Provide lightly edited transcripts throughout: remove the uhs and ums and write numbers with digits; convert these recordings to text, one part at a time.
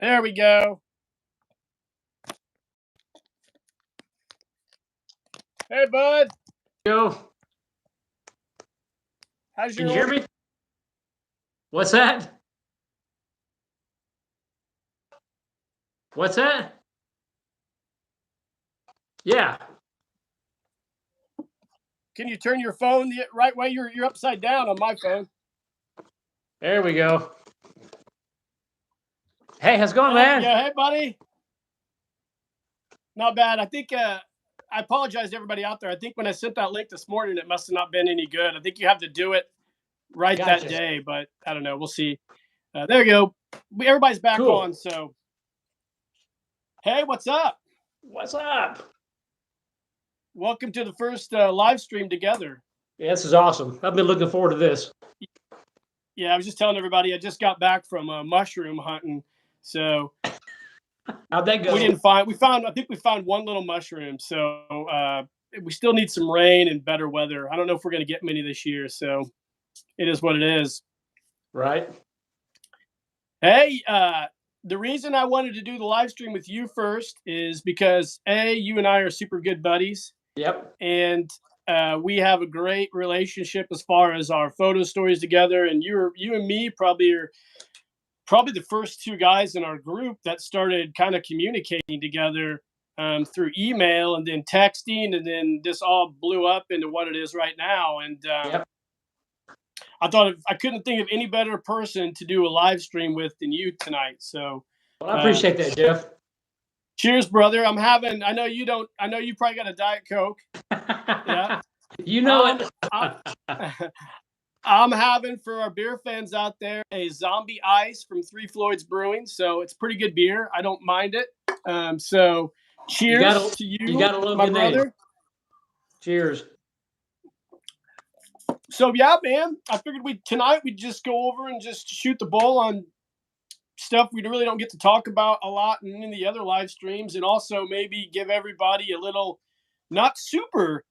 There we go. Hey, bud. Yo, How's can your you hear me? What's that? What's that? Yeah. Can you turn your phone the right way? You're upside down on my phone. There we go. Hey, how's it going, There man? we go. Hey, buddy. Not bad. I think I apologize to everybody out there. I think when I sent that link this morning, it must have not been any good. I think you have to do it right Gotcha. that day, but I don't know. We'll see. There you go. Everybody's back Cool. on. So, hey, what's up? What's up? Welcome to the first live stream together. Yeah, this is awesome. I've been looking forward to this. Yeah, I was just telling everybody I just got back from mushroom hunting. So How'd that go? I think we found one little mushroom. So we still need some rain and better weather. I don't know if we're going to get many this year. So it is what it is. Right. Hey, the reason I wanted to do the live stream with you first is because you and I are super good buddies. Yep. And we have a great relationship as far as our photo stories together. And you and me probably are the first two guys in our group that started kind of communicating together through email and then texting, and then this all blew up into what it is right now. And Yep. I couldn't think of any better person to do a live stream with than you tonight. So Well, I appreciate that, Jeff. cheers, brother. I know you probably got a Diet Coke. Yeah. You know it. I'm having, for our beer fans out there, a Zombie Ice from Three Floyds Brewing. So it's pretty good beer. I don't mind it. So cheers to you, you gotta love my your brother. name. Cheers. So yeah, man, I figured tonight we'd just go over and just shoot the bull on stuff we really don't get to talk about a lot in the other live streams, and also maybe give everybody a little, not super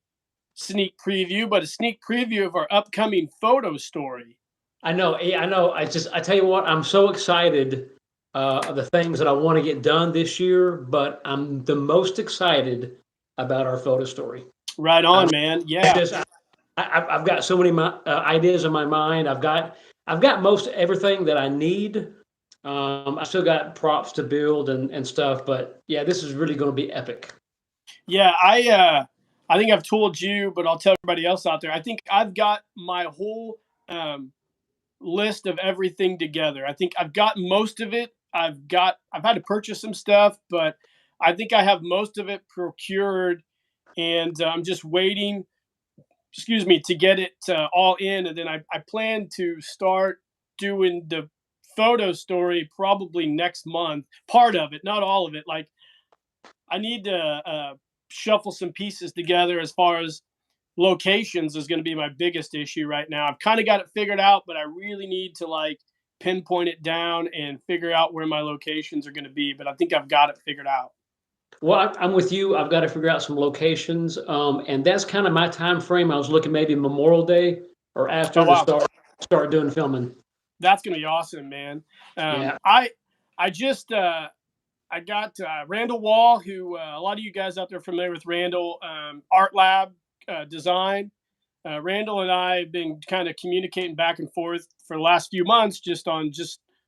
sneak preview, but a sneak preview of our upcoming photo story. I know. I tell you what, I'm so excited of the things that I want to get done this year, but I'm the most excited about our photo story. Right on, man. Yeah. I've got so many ideas in my mind. I've got most everything that I need. I still got props to build and stuff, but yeah, this is really going to be epic. Yeah, I think I've told you, but I'll tell everybody else out there. I think I've got my whole list of everything together. I think I've got most of it. I've had to purchase some stuff, but I think I have most of it procured, and I'm just waiting, to get it all in. And then I plan to start doing the photo story probably next month. Part of it, not all of it. Like, I need to shuffle some pieces together as far as locations is going to be my biggest issue right now. I've kind of got it figured out, but I really need to pinpoint it down and figure out where my locations are going to be. But I think I've got it figured out. Well, I'm with you. I've got to figure out some locations, and that's kind of my time frame. I was looking maybe Memorial Day or after to start doing filming. That's going to be awesome, man. Yeah. I just I got Randall Wall, who a lot of you guys out there are familiar with Randall, Art Lab Design. Randall and I have been kind of communicating back and forth for the last few months just on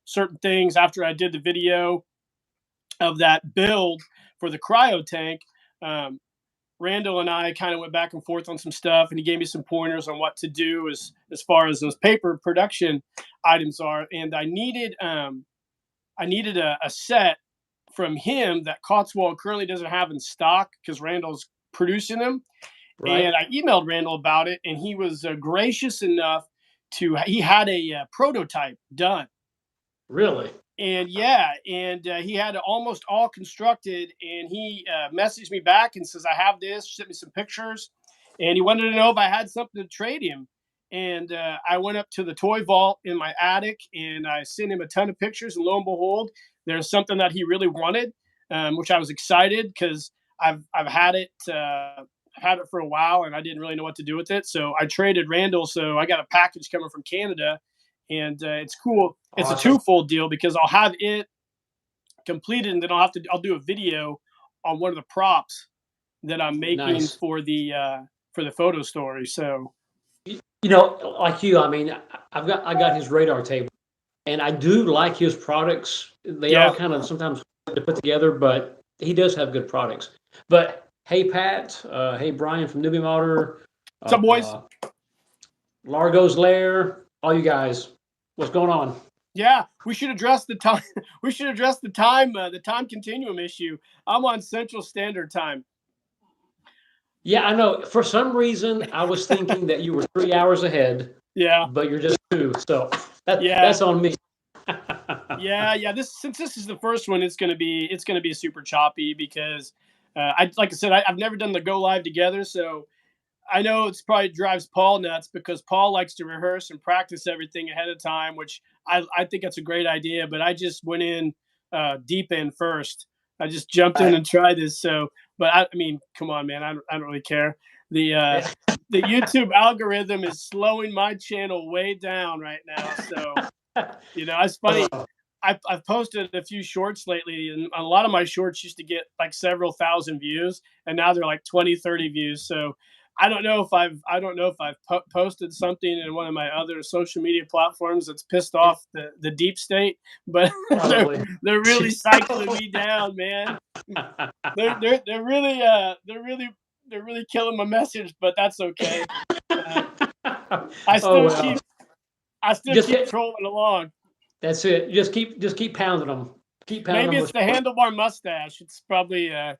certain things. After I did the video of that build for the cryo tank, Randall and I kind of went back and forth on some stuff, and he gave me some pointers on what to do as far as those paper production items are. And I needed a set from him that Cotswold currently doesn't have in stock because Randall's producing them. Right. And I emailed Randall about it, and he was gracious enough he had a prototype done. Really? And yeah, and he had it almost all constructed, and he messaged me back and says, I have this, sent me some pictures, and he wanted to know if I had something to trade him. And I went up to the toy vault in my attic, and I sent him a ton of pictures, and lo and behold, there's something that he really wanted, which I was excited because I've had it for a while, and I didn't really know what to do with it. So I traded Randall. So I got a package coming from Canada, and it's cool. It's a twofold deal because I'll have it completed, and then I'll do a video on one of the props that I'm making Nice. for the photo story. So You know, like you, I mean, I got his radar table, and I do like his products. They are yeah, kind of sometimes hard to put together, but he does have good products. But hey, Pat, hey, Brian from Newbie Motor, what's up, boys? uh, Largo's Lair, all you guys, what's going on? Yeah, we should address the time. We should address the time continuum issue. I'm on Central Standard Time. Yeah, I know. For some reason, I was thinking that you were 3 hours ahead, Yeah, but you're just two. So yeah, that's on me. yeah. Since this is the first one, it's gonna be super choppy because I like I said I've never done the go live together, so I know it's probably drives Paul nuts because Paul likes to rehearse and practice everything ahead of time, which I think that's a great idea. But I just went in deep end first. I just jumped in Right. and tried this. So, but I mean, come on, man, I don't really care. The uh, Yeah. the YouTube algorithm is slowing my channel way down right now. So it's funny. Oh, I've posted a few shorts lately, and a lot of my shorts used to get like several thousand views, and now they're like 20, 30 views. So I don't know if I've posted something in one of my other social media platforms that's pissed off the deep state, but they're probably. they're really cycling me down, man. They're really killing my message, but that's okay. Uh, I Oh still well. keep I still Just keep get, trolling along. that's it. Just keep pounding them. Keep pounding Maybe them it's with. the handlebar mustache. It's probably It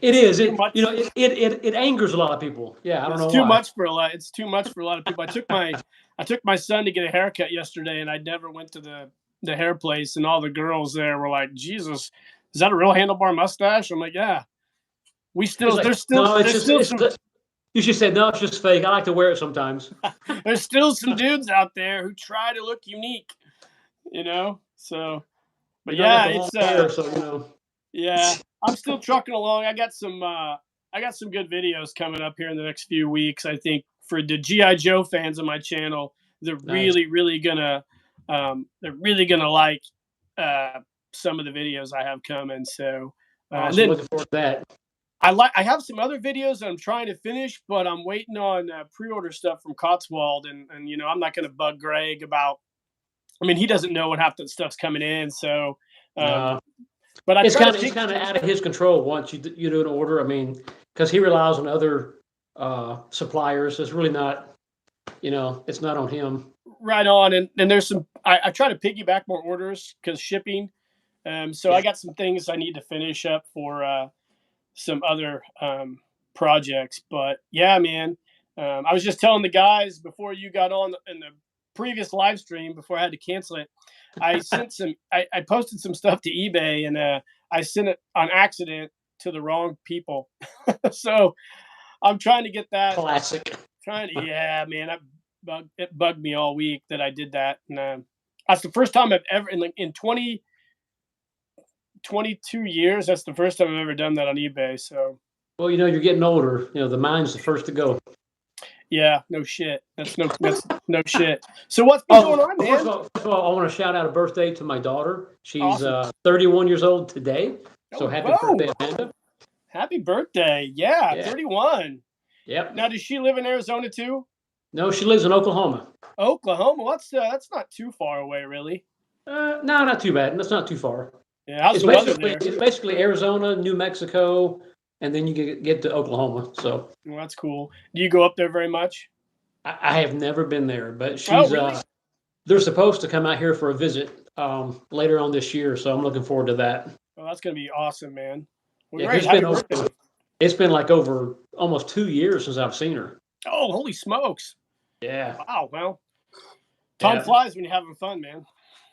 it's is. too It you much. know it angers a lot of people. Yeah, I don't It's know too why. much for a lot. It's too much for a lot of people. I took my son to get a haircut yesterday, and I never went to the hair place, and all the girls there were like, "Jesus, is that a real handlebar mustache?" I'm like, "Yeah." It's like no, There's still some you should say no. It's just fake. I like to wear it sometimes. there's still some dudes out there who try to look unique, So, but You know, I got yeah, the long hair, so you know. yeah, I'm still trucking along. I got some good videos coming up here in the next few weeks. I think for the GI Joe fans of my channel, Nice. they're really gonna like uh, some of the videos I have coming. So, and Awesome. then Looking forward to that. I have some other videos that I'm trying to finish, but I'm waiting on pre-order stuff from Cotswold, and I'm not gonna bug Greg about. I mean, he doesn't know when half the stuff's coming in, so. Um, No, but I try to it's pick. kind of out of his control once you do an order. I mean, because he relies on other suppliers. It's really not. You know, it's not on him. Right on, and there's some. I try to piggyback more orders because shipping. So I Yeah. got some things I need to finish up for some other projects. But yeah, man, I was just telling the guys before you got on in the previous live stream before I had to cancel it. I posted some stuff to eBay, and I sent it on accident to the wrong people. So I'm trying to get that. Classic. Trying to, yeah, man, it bugged me all week that I did that, and that's the first time I've ever in 22 years. That's the first time I've ever done that on eBay. So Well, you know, you're getting older. You know, the mind's the first to go. yeah, no shit. That's no shit. So what's been Oh, going on, man? first of all, I want to shout out a birthday to my daughter. She's Awesome. 31 years old today. So Oh, happy whoa! birthday, Amanda. Happy birthday. Yeah, Yeah. 31. Yep. Now, does she live in Arizona too? No, she lives in Oklahoma. Oklahoma. Well, that's not too far away, really. No, not too bad. That's not too far. Yeah. How's the weather there? It's basically Arizona, New Mexico, and then you get to Oklahoma. So Well, that's cool. Do you go up there very much? I have never been there, but Oh, she's really? they're supposed to come out here for a visit later on this year. So I'm looking forward to that. Well, that's gonna be awesome, man. Well, Yeah, 'cause great. Happy birthday. it's been like over almost 2 years since I've seen her. Oh, holy smokes. Yeah. Wow. Well, time Yeah. flies when you're having fun, man.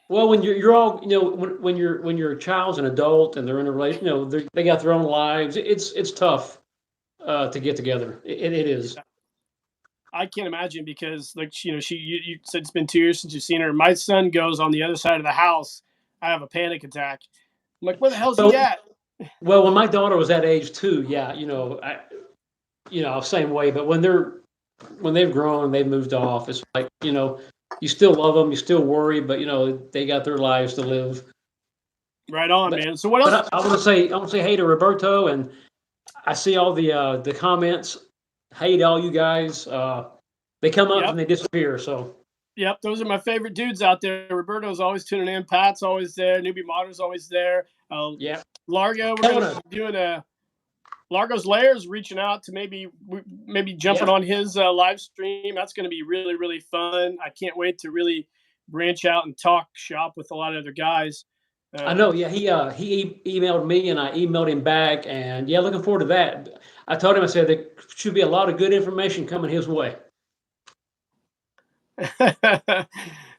Well, when you're all, you know, when your child's an adult and they're in a relation, you know, they got their own lives. It's tough to get together. It is. Yeah. I can't imagine because, like, you said it's been 2 years since you've seen her. My son goes on the other side of the house. I have a panic attack. I'm like, where the hell's he So, at? well, when my daughter was that age too, yeah, same way. But when they've grown and they've moved off, it's like, you still love them, you still worry, but they got their lives to live. Right on, But man. So what else? I want to say hey to Roberto, and I see all the comments. Hey to all you guys. They come up Yep. and they disappear. So Yep, those are my favorite dudes out there. Roberto's always tuning in. Pat's always there. Newbie Modder's always there. yeah, Largo, we're I going to wanna, be doing a Largo's Layers, reaching out to maybe jumping yeah, on his live stream. That's going to be really really fun. I can't wait to really branch out and talk shop with a lot of other guys. I know. Um, Yeah, emailed me and I emailed him back, and yeah, looking forward to that. I told him I said there should be a lot of good information coming his way.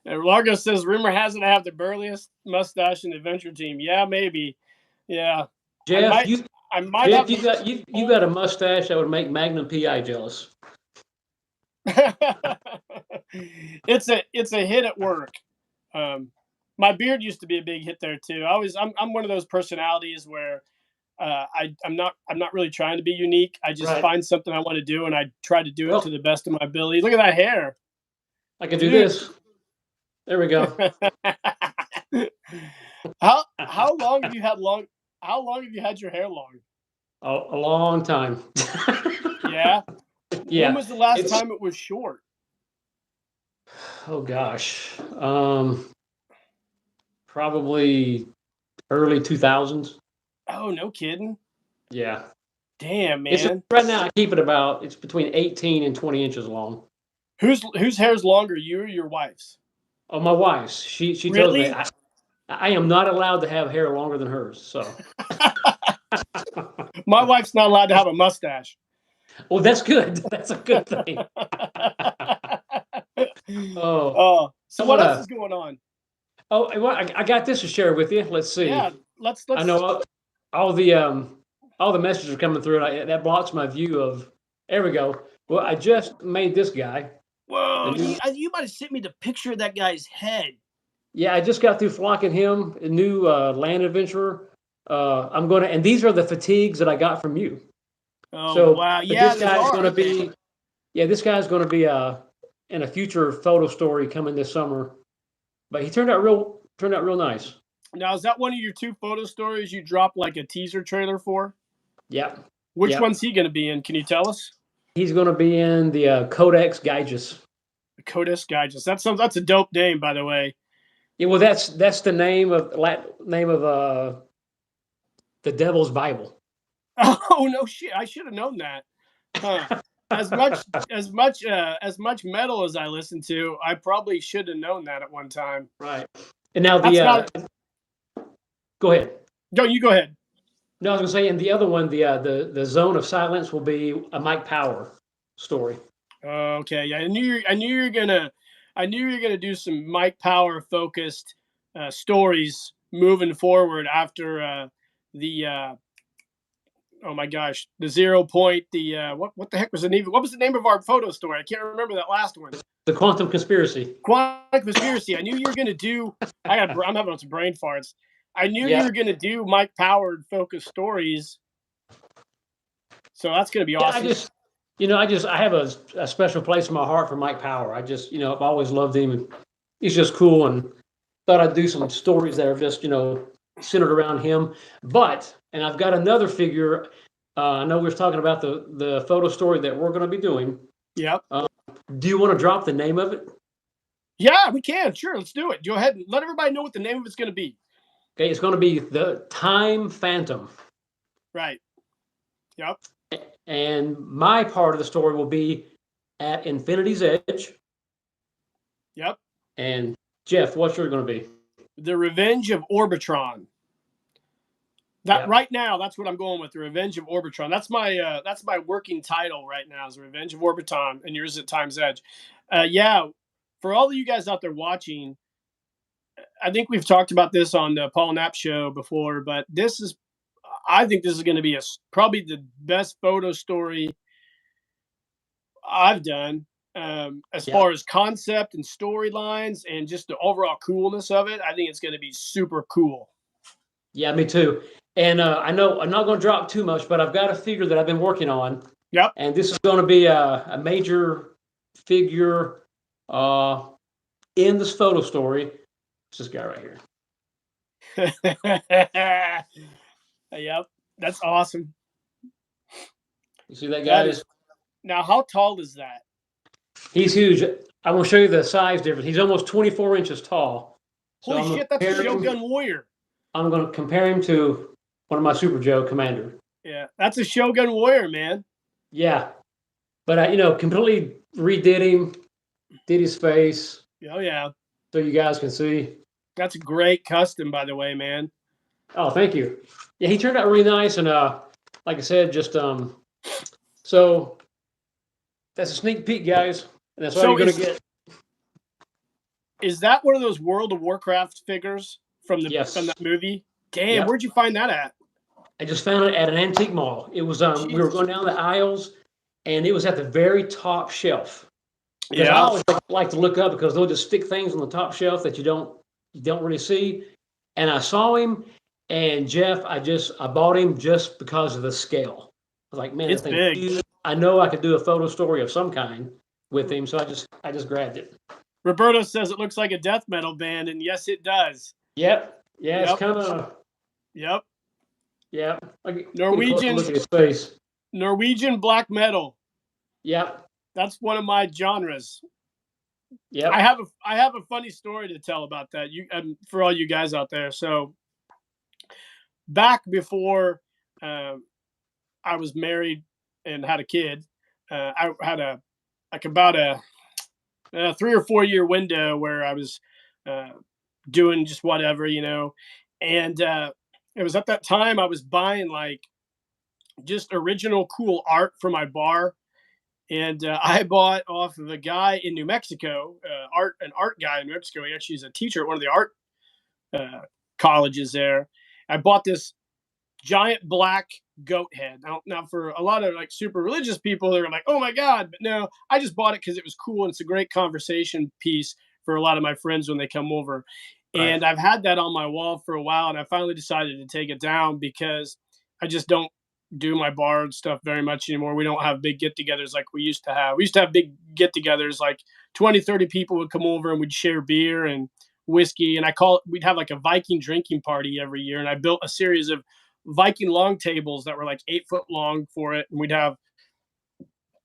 Largo says, rumor has it I have the burliest mustache in the adventure team. Yeah, maybe. Yeah, I Jeff, might. you I might Jeff, have the. you got a mustache that would make Magnum PI jealous. It's a hit at work. Um, my beard used to be a big hit there too. I'm one of those personalities where I'm not really trying to be unique. I just Right. find something I want to do and I try to do it to Well, the best of my ability. Look at that hair, I can do dude. this. There we go. How long have you had long? How long have you had your hair long? A long time. Yeah. When Yeah, was the last it's time it was short? oh gosh, probably early 2000s. Oh, no kidding. Yeah, Damn, it's man. right now. I keep it about it's between 18 and 20 inches long. Whose hair's longer, you or your wife's? Oh, my wife's. She tells me Really? I am not allowed to have hair longer than hers. So, My wife's not allowed to have a mustache. well, that's good. That's a good thing. Oh, Oh, I so what want else to. is going on? Oh, well, I got this to share with you. Let's Yeah, see. I let's. know all the all the messages are coming through. That blocks my view of. There we go. Well, I just made this guy. The Whoa, new, you might have sent me the picture of that guy's head. yeah, I just got through flocking him a new land adventurer. I'm gonna, and these are the fatigues that I got from you. Oh So, wow, but yeah, this those guy's are, gonna aren't they? be, yeah, this guy's gonna be in a future photo story coming this summer. But he turned out real nice. Now, is that one of your two photo stories you dropped like a teaser trailer for? Yep, Which yep. one's he going to be in? Can you tell us? He's gonna be in the Codex Gijoe. The Codex Digest. That's a dope name, by the way. Yeah, well, that's the name of the Devil's Bible. Oh no shit! I should have known that. Huh? As much metal as I listen to, I probably should have known that at one time. Right. And now That's not. go ahead. No, you go ahead. No, I was gonna say, and the other one, the Zone of Silence will be a Mike Power story. Okay, yeah, I knew you were gonna do some Mike Power focused stories moving forward after the oh my gosh, the 0 point, the what the heck was the name? What was the name of our photo story? I can't remember that last one. The Quantum Conspiracy. Quantum Conspiracy. I knew you were gonna do. I'm having some brain farts. I knew you Yeah. were gonna do Mike Power focused stories, so that's gonna be Yeah, awesome. I have a special place in my heart for Mike Power. I've always loved him. And he's just cool, and thought I'd do some stories that are just, centered around him. And I've got another figure. I know we were talking about the photo story that we're going to be doing. Yep. Do you want to drop the name of it? Yeah, we can. Sure, let's do it. Go ahead and let everybody know what the name of it's going to be. Okay, it's going to be the Time Phantom. Right. Yep. And my part of the story will be at Infinity's Edge. Yep. And Jeff, what's yours going to be? The Revenge of Orbitron. Right now, that's what I'm going with. The Revenge of Orbitron. That's my working title right now. Is The Revenge of Orbitron, and yours at Time's Edge. Yeah. For all of you guys out there watching, I think we've talked about this on the Paul Knapp show before, but I think this is going to be probably the best photo story I've done, as far as concept and storylines and just the overall coolness of it. I think it's going to be super cool. Yeah, me too. And I know I'm not going to drop too much, but I've got a figure that I've been working on. Yep. And this is going to be a major figure in this photo story. It's this guy right here. Yep, that's awesome. You see that, That is guys? now. How tall is that? He's huge. I'm going to show you the size difference. He's almost 24 inches tall. So Holy shit, that's a Shogun Warrior. I'm going to compare him to one of my Super Joe Commander. Yeah, that's a Shogun Warrior, man. Yeah, but I completely redid him, did his face, Oh yeah, so you guys can see. that's a great custom, by the way, man. Oh, thank you. Yeah, he turned out really nice, and like I said, just so that's a sneak peek, guys, and that's all So you're gonna get. is that one of those World of Warcraft figures from Yes. that movie? Damn, Yep. where'd you find that at? I just found it at an antique mall. It was we were Jesus. going down the aisles, and it was at the very top shelf. Because I Yeah, always like to look up because they'll just stick things on the top shelf that you don't really see. And I saw him, and Jeff, I bought him just because of the scale. I was like, man, it's that thing's big. huge. I know I could do a photo story of some kind with him, so I just grabbed it. Roberto says it looks like a death metal band, and yes, it does. Yep. Yeah, it's Yep. kind of Yep. yeah. I get a closer Norwegian look at his face. Norwegian black metal. Yep. That's one of my genres. Yep. I have a funny story to tell about that. For all you guys out there. So back before I was married and had a kid, I had about a 3 or 4 year window where I was uh, doing just whatever, and it was at that time I was buying like just original cool art for my bar. And I bought off of a guy in New Mexico, an art guy in New Mexico. He actually is a teacher at one of the art uh, colleges there. I bought this giant black goat head. Now, for a lot of like super religious people, they're like, "Oh my god!" But no, I just bought it because it was cool and it's a great conversation piece for a lot of my friends when they come over. Right. And I've had that on my wall for a while, and I finally decided to take it down because I just don't do my bar and stuff very much anymore. We don't have big get-togethers like we used to have. We used to have big get-togethers, like 20, 30 people would come over and we'd share beer and whiskey. And we'd have like a Viking drinking party every year. And I built a series of Viking long tables that were like 8 foot long for it. And we'd have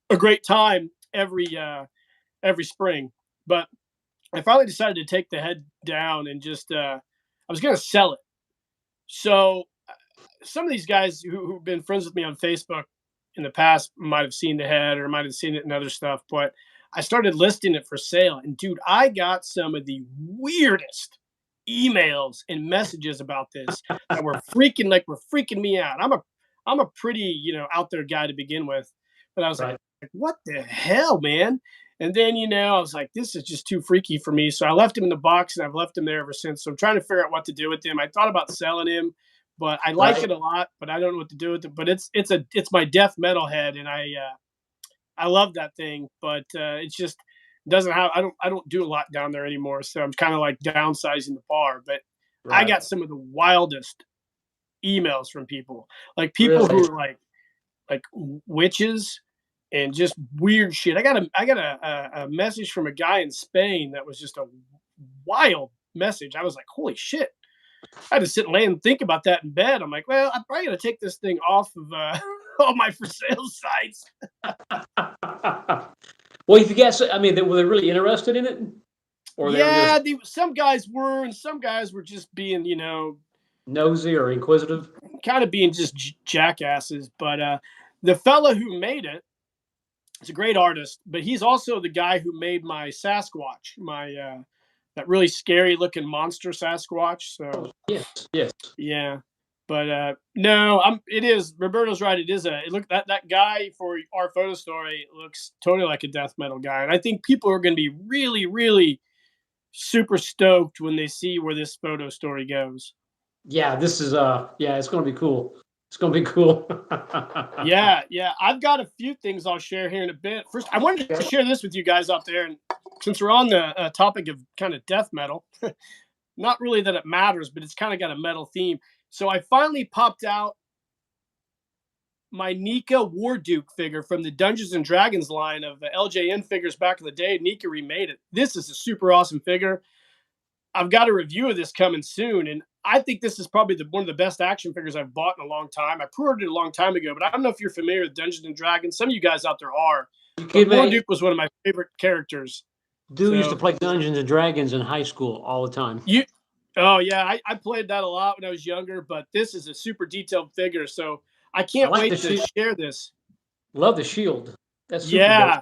a great time every spring. But I finally decided to take the head down and just I was gonna sell it. So some of these guys who've been friends with me on Facebook in the past might have seen the head or might have seen it in other stuff, but I started listing it for sale. And dude, I got some of the weirdest emails and messages about this that were freaking me out. I'm a pretty, out there guy to begin with. But I was Right. like, what the hell, man? And then, I was like, this is just too freaky for me. So I left him in the box and I've left him there ever since. So I'm trying to figure out what to do with him. I thought about selling him, but I like Right. it a lot, but I don't know what to do with it. But it's my death metal head, and I love that thing, but it's just doesn't have I don't do a lot down there anymore. So I'm kind of like downsizing the bar. But I Right. got some of the wildest emails from people, like people Really. who are like witches and just weird shit. I got a message from a guy in Spain that was just a wild message. I was like, holy shit. I had to sit and lay and think about that in bed. I'm like, well, I'm probably gonna take this thing off of all my for sale sites. Well, if you guys, I mean, were they really interested in it, or they were just Yeah, some guys were, and some guys were just being, nosy or inquisitive? kind of being just jackasses. But the fella who made it is a great artist, but he's also the guy who made my Sasquatch, my that really scary looking monster Sasquatch. So Yes. Yes. yeah. But no, it is Roberto's right. It look that guy for our photo story looks totally like a death metal guy. And I think people are gonna be really, really super stoked when they see where this photo story goes. Yeah. This is yeah. It's gonna be cool. It's gonna be cool. Yeah, yeah. I've got a few things I'll share here in a bit. First, I wanted to Okay. share this with you guys out there. And since we're on the topic of kind of death metal, not really that it matters, but it's kind of got a metal theme. So I finally popped out my Nika Warduke figure from the Dungeons and Dragons line of LJN figures back in the day. Nika remade it. This is a super awesome figure. I've got a review of this coming soon, and I think this is probably one of the best action figures I've bought in a long time. I pre-ordered it a long time ago, but I don't know if you're familiar with Dungeons and Dragons. Some of you guys out there are, You but kid me? Morduke was one of my favorite characters. Dude used to So play Dungeons and Dragons in high school all the time. you, oh yeah, I played that a lot when I was younger. But this is a super detailed figure, so I I can't like the wait to shield. share this. Love the shield. That's super dope. Yeah,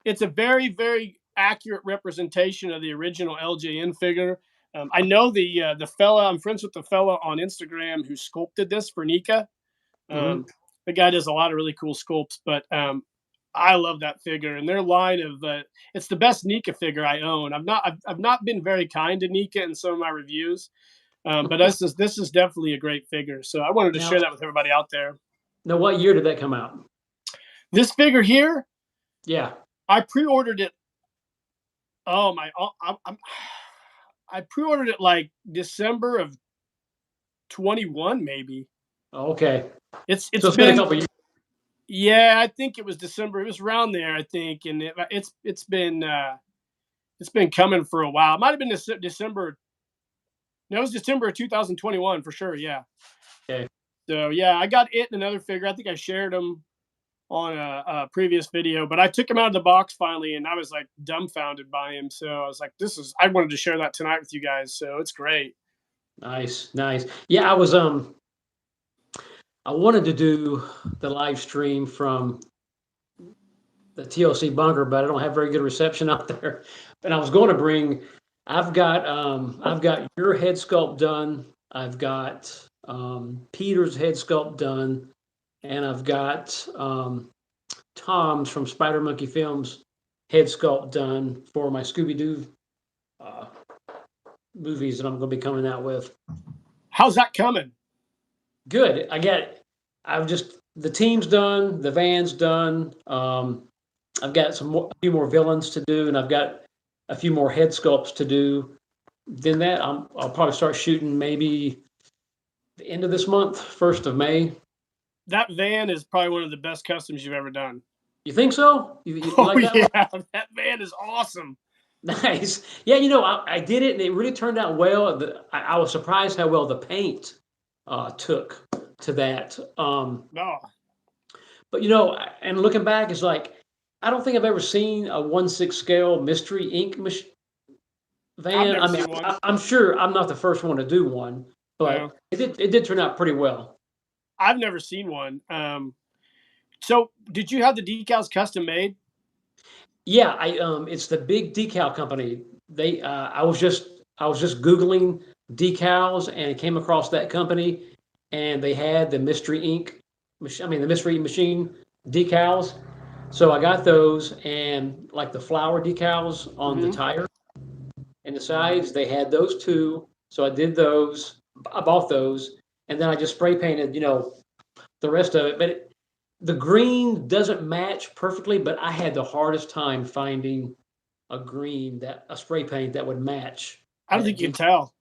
it's a very, very accurate representation of the original LJN figure. I know the fella. I'm friends with the fella on Instagram who sculpted this for Nika. Hmm. Um, the guy does a lot of really cool sculpts, but I love that figure and their line of. It's the best Nika figure I own. I've not been very kind to Nika in some of my reviews, but this is definitely a great figure. So I wanted to Now, share that with everybody out there. now, what year did that come out? This figure here, Yeah. I pre-ordered it. Oh my! I pre-ordered it like December of 21, maybe. Okay. So It's it's been a been, couple years. yeah, I think it was December. It was around there, I think, and it's been coming for a while. It might have been December. No, it was December of 2021 for sure. Yeah. Okay. So yeah, I got it and another figure. I think I shared them on a previous video, but I took him out of the box finally, and I was like dumbfounded by him. So I was like, "This is." I wanted to share that tonight with you guys. So it's great. Nice, nice. Yeah, I wanted to do the live stream from the TLC bunker, but I don't have very good reception out there. But I was going to bring. I've got your head sculpt done. I've got Peter's head sculpt done, and I've got Tom's from Spider Monkey Films head sculpt done for my Scooby Doo uh, movies that I'm going to be coming out with. How's that coming? Good. I've just the team's done, the van's done. I've got a few more villains to do, and I've got a few more head sculpts to do. Then I'll probably start shooting maybe the end of this month, 1st of May. That van is probably one of the best customs you've ever done. You think so? You Oh like that one? yeah, that van is awesome. Nice. Yeah, I did it, and it really turned out well. I was surprised how well the paint took to that. No, But and looking back, it's like I don't think I've ever seen a 1/6 scale mystery ink I've van. never I mean, seen one. I'm sure I'm not the first one to do one, No, but it did turn out pretty well. I've never seen one. So did you have the decals custom made? Yeah, it's the big decal company. I was just googling decals and came across that company, and they had the mystery ink, the mystery machine decals. So I got those, and like the flower decals on the Hmm. tire and the sides, they had those too. So I did those. I bought those, and then I just spray painted, the rest of it. But the green doesn't match perfectly, but I had the hardest time finding a spray paint that would match I don't that think you can decal. tell.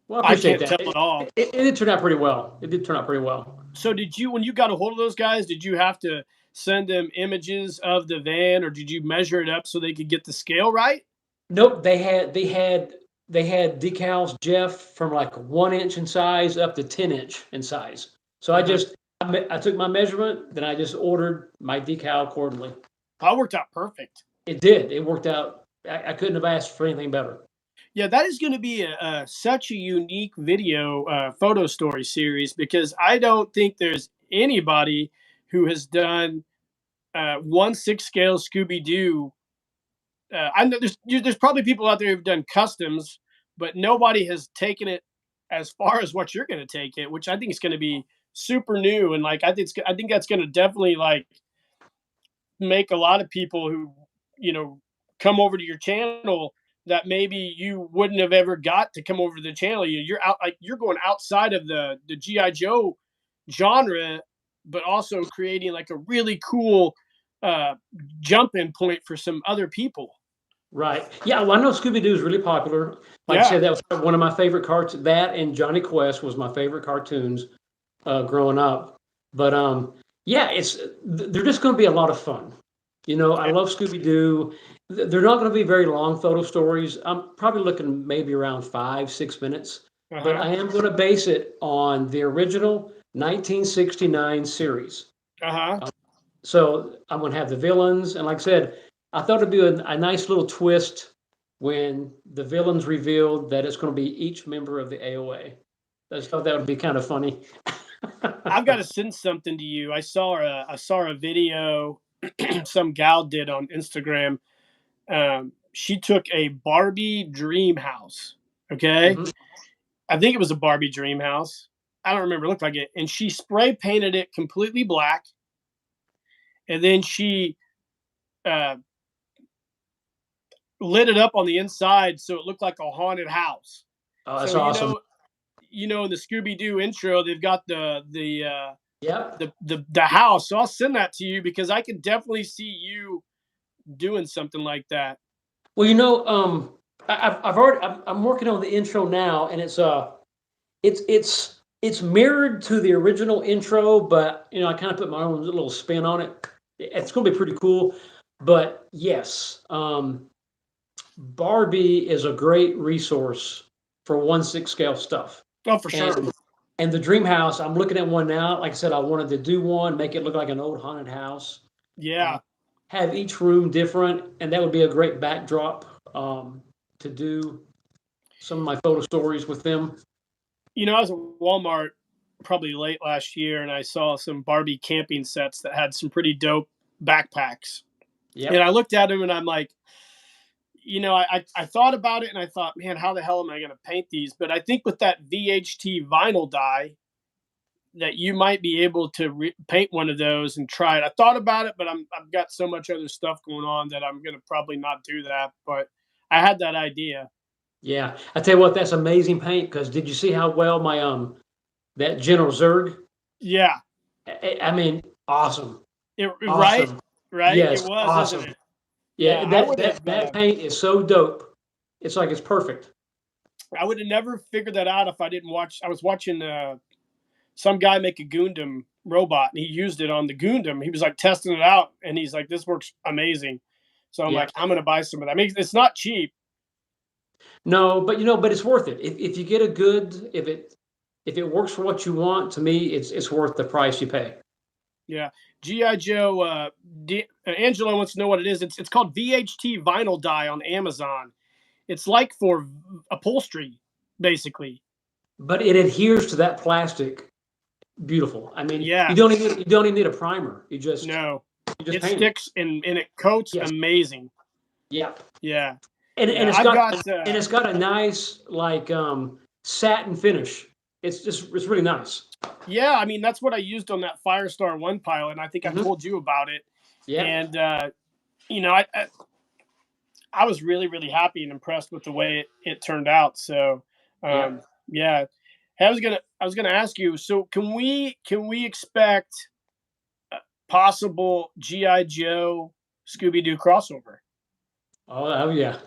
Well, I I appreciate can't that. tell at all. It did turn out pretty well. It did turn out pretty well. So did you, when you got a hold of those guys, did you have to send them images of the van, or did you measure it up so they could get the scale right? Nope, they had decals, Jeff, from like 1 inch in size up to 10 inch in size. So Uh-huh. I took my measurement, then I just ordered my decal accordingly. That worked out perfect. It did. It worked out. I couldn't have asked for anything better. Yeah, that is going to be such a unique video photo story series, because I don't think there's anybody who has done 1/6 scale Scooby Doo. I know there's probably people out there who've done customs, but nobody has taken it as far as what you're going to take it, which I think is going to be super new. And like I think that's going to definitely like make a lot of people who you know come over to your channel that maybe you wouldn't have ever got to come over to the channel. You're out, like you're going outside of the GI Joe genre, but also creating like a really cool uh, jump in point for some other people. Right. Yeah. Well, I know Scooby Doo is really popular. Like I Yeah, said, that was one of my favorite cartoons. That and Johnny Quest was my favorite cartoons growing up. But yeah, they're just going to be a lot of fun. I love Scooby Doo. They're not going to be very long photo stories. I'm probably looking maybe around 5, 6 minutes, but Uh-huh. I am going to base it on the original 1969 series. Uh-huh. So I'm going to have the villains, and like I said, I thought it'd be a nice little twist when the villains revealed that it's going to be each member of the AOA. I just thought that would be kind of funny. I've got to send something to you. I saw a video some gal did on Instagram. She took a Barbie dream house. Okay. Mhm. I think it was a Barbie dream house. I don't remember. It looked like it. And she spray painted it completely black. And then she uh, lit it up on the inside so it looked like a haunted house. Oh, that's So awesome. in the Scooby Doo intro, they've got Yep. the house. So I'll send that to you because I can definitely see you doing something like that. Well, I've already I'm working on the intro now, and it's mirrored to the original intro, but I kind of put my own little spin on it. It's going to be pretty cool. But yes, Barbie is a great resource for 1/6 scale stuff, Oh, for sure. and and the Dream House. I'm looking at one now. Like I said, I wanted to do one, make it look like an old haunted house. Uh, Yeah. have each room different, and that would be a great backdrop to do some of my photo stories with them. I was at Walmart probably late last year and I saw some Barbie camping sets that had some pretty dope backpacks. And I Yep. looked at them and I'm like, I thought about it and I thought, man, how the hell am I going to paint these? But I think with that VHT vinyl dye, that you might be able to paint one of those and try it. I thought about it, but I've got so much other stuff going on that I'm going to probably not do that. But I had that idea. Yeah. I tell you what, that's amazing paint. Because did you see how well my that General Zurg? Yeah. I mean, awesome, Right. awesome. Right. It Yes, was, isn't awesome. it? Yeah. Yeah, that paint is so dope. It's like it's perfect. I would have never figured that out if I didn't watch. I was watching some guy make a Gundam robot, and he used it on the Gundam. He was like testing it out, and he's like, "This works amazing." So I'm Yeah. like, "I'm gonna buy some of that." I mean, it's not cheap. No, but it's worth it. If you get a good, if it works for what you want, to me, it's worth the price you pay. Yeah, GI Joe. Angela wants to know what it is. It's called VHT vinyl dye on Amazon. It's like for upholstery, basically. But it adheres to that plastic. Beautiful. I mean, Yeah. you don't even need a primer. No, You just it paint it. sticks and it coats Yes. amazing. Yep. Yeah. And Yeah. I've got. it's got a nice like satin finish. It's really nice. Yeah, I mean that's what I used on that Firestar One pilot, and I think I Hmm. told you about it. Yep. And I was really really happy and impressed with the way it turned out. So Yep. yeah, I was gonna ask you. So can we expect possible GI Joe Scooby Doo crossover? Oh yeah.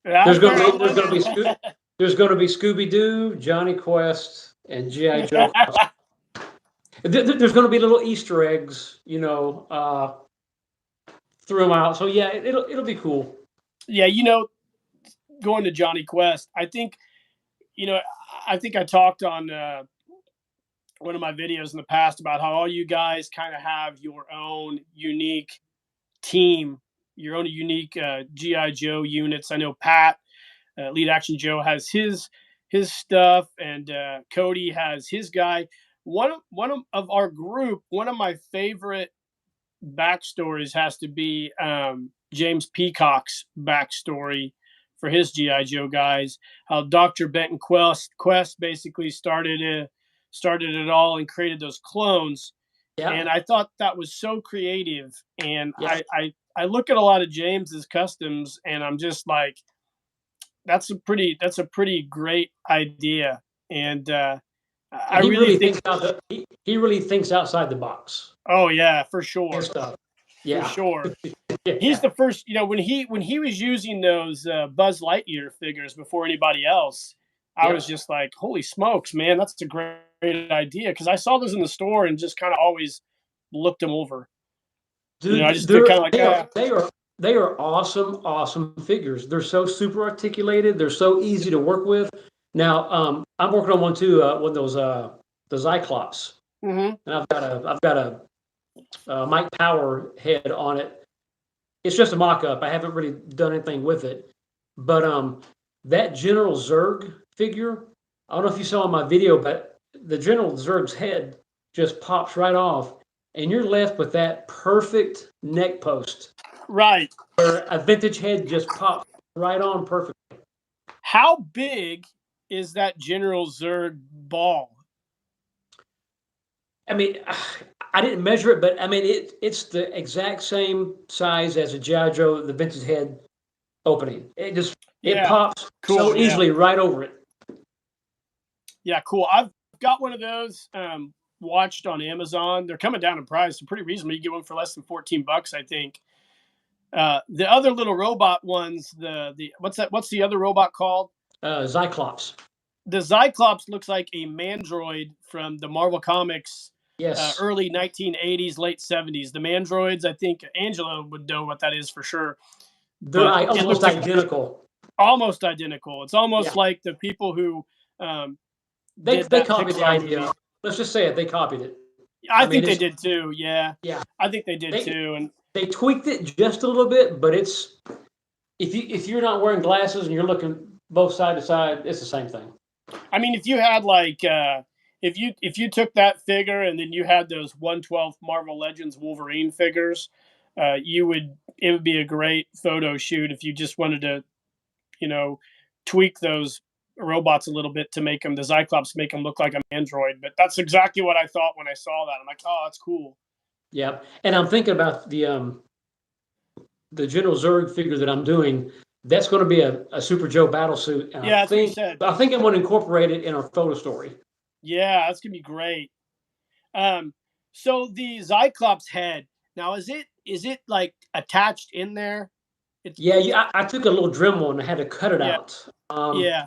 That's fair. I There's love gonna be it. there's gonna be Scooby Doo, Johnny Quest, and GI Joe. There's gonna be little Easter eggs, threw them out. So yeah, it'll be cool. Yeah, going to Johnny Quest. You know I think I talked on one of my videos in the past about how all you guys kind of have your own unique team, your own unique GI Joe units. I know Pat, Lead Action Joe, has his stuff, and Cody has his guy. One of our group, one of my favorite backstories has to be James Peacock's backstory for his GI Joe guys. How Dr. Benton Quest basically started it all and created those clones. And Yeah. I thought that was so creative. And Yeah. I look at a lot of James's customs, and I'm just like, that's a pretty great idea. And I He really really think, thinks he really thinks outside the box oh yeah, for and sure, stuff. for Yeah. sure. He's Yeah. the first, when he was using those Buzz Lightyear figures before anybody else. I was Yep. just like, holy smokes, man, that's a great idea, because I saw those in the store and just kind of always looked them over. I Dude, just did kind of like, they are awesome, awesome figures. They're so super articulated. They're so easy to work with. Now, I'm working on one too. One of those the Cyclops, hmm and I've got a Mike Power head on it. It's just a mock-up. I haven't really done anything with it, but that General Zurg figure. I don't know if you saw in my video, but the General Zurg's head just pops right off, and you're left with that perfect neck post right. where a vintage head just pops right on perfect. How big is that General Zurg ball? I mean, I didn't measure it, but I mean it's the exact same size as a GI Joe, the vintage head opening. It Yeah, pops cool. so Yeah, easily right over it. yeah, cool. I've got one of those. Watched on Amazon. They're coming down in price. They're pretty reasonable. You get one for less than $14, I think. The other little robot ones, the what's that? What's the other robot called? Cyclops. The Cyclops looks like a Mandroid from the Marvel Comics, Yes, early 1980s, late 70s. The Mandroids, I think Angela would know what that is for sure. they're But it almost looks identical. almost identical. It's Yeah, almost like the people who um, did they that copied the Pixar movie. idea. Let's just say it. They copied it. I I mean, think they it's did too. Yeah, yeah. I think they did They too. And they tweaked it just a little bit, but it's if you're not wearing glasses and you're looking both side to side, it's the same thing. I mean, if you had like if you took that figure and then you had those 1/12 Marvel Legends Wolverine figures, you would it would be a great photo shoot if you just wanted to, you know, tweak those robots a little bit to make them the Cyclops make them look like an android. But that's exactly what I thought when I saw that. I'm like, oh, that's cool. Yeah, and I'm thinking about the General Zurg figure that I'm doing. That's going to be a Super Joe battle suit, and Yeah, that's what you said. I think I'm going to incorporate it in our photo story. Yeah, that's gonna be great. Um, so the Cyclops head now is it like attached in there? It's Yeah, I took a little Dremel and I had to cut it yeah, out. yeah.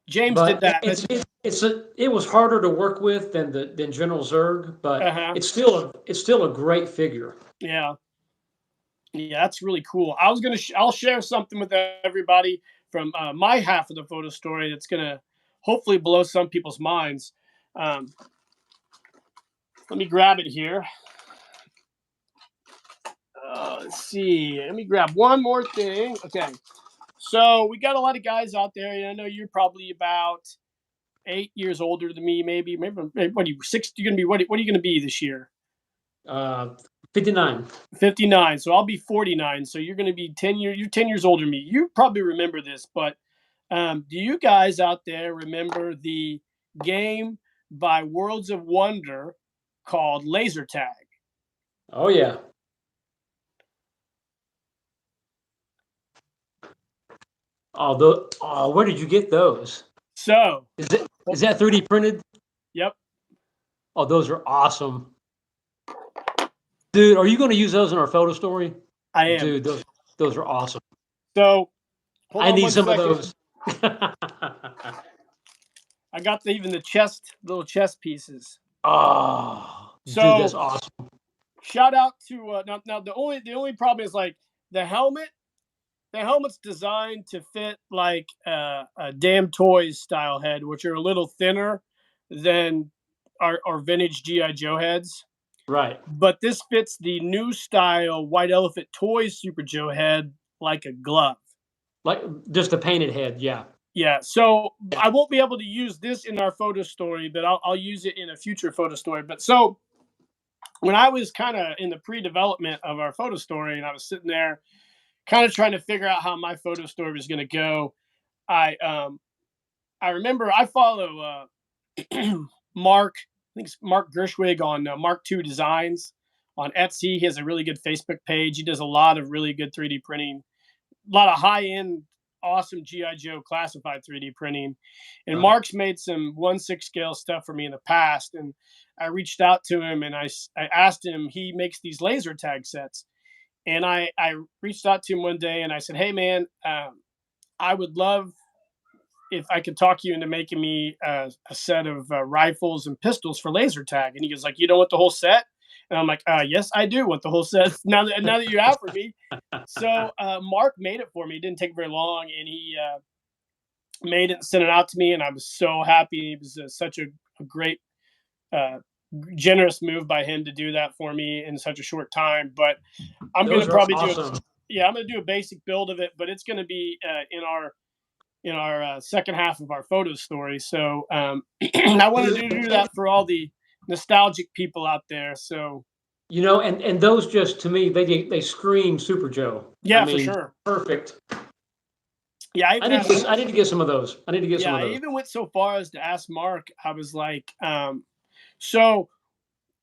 James did But that. That's it was harder to work with than General Zurg, but uh-huh. it's still a great figure. Yeah. Yeah, that's really cool. I'll share something with everybody from my half of the photo story that's gonna hopefully blow some people's minds. Um, let me grab it here. Let's see. Let me grab one more thing. Okay. So we got a lot of guys out there, and I know you're probably about 8 years older than me, maybe what are you 6? You're gonna be what are you gonna be this year? Uh, 59. 59. So I'll be 49. So you're going to be 10 years. You're 10 years older than me. You probably remember this, but do you guys out there remember the game by Worlds of Wonder called Laser Tag? Oh yeah. Where did you get those? So, Is that 3D printed? yep, Oh, those are awesome. Dude, are you going to use those in our photo story? I am. Dude, those are awesome. So hold I on need one some of second. those. I got even the chest, little chest pieces. Oh, dude, that's So awesome. shout out to now the only problem is like the helmet. The helmet's designed to fit like a damn toys style head, which are a little thinner than our vintage GI Joe heads. Right. But this fits the new style White Elephant Toys Super Joe head like a glove. Like just a painted head. Yeah. Yeah, so I won't be able to use this in our photo story, but I'll use it in a future photo story. But so when I was kind of in the pre-development of our photo story, and I was sitting there kind of trying to figure out how my photo story was going to go, I I remember I follow Mark. I think it's Mark Gershwig on Mark II Designs on Etsy. He has a really good Facebook page. He does a lot of really good 3D printing, a lot of high end, awesome GI Joe classified 3D printing. And Right. Mark's made some 1/6 scale stuff for me in the past, and I reached out to him and I asked him. He makes these laser tag sets, and I reached out to him one day and I said, "Hey man, I would love if I could talk you into making me a set of rifles and pistols for laser tag." And he goes like, "You don't want the whole set?" And I'm like, yes, I do want the whole set. Now that you offered me. So Mark made it for me. It didn't take very long, and he made it and sent it out to me, and I was so happy. It was such a great, uh, generous move by him to do that for me in such a short time. But I'm gonna Those are probably awesome. yeah, I'm gonna do a basic build of it, but it's gonna be in our second half of our photo story. So I wanted to do that for all the nostalgic people out there. So You know, and those just to me they scream Super Joe. I yeah, for mean, sure. perfect. Yeah, I even asked. I need to get some of those. I need to get some Yeah, of I those. even went so far as to ask Mark. I was like, so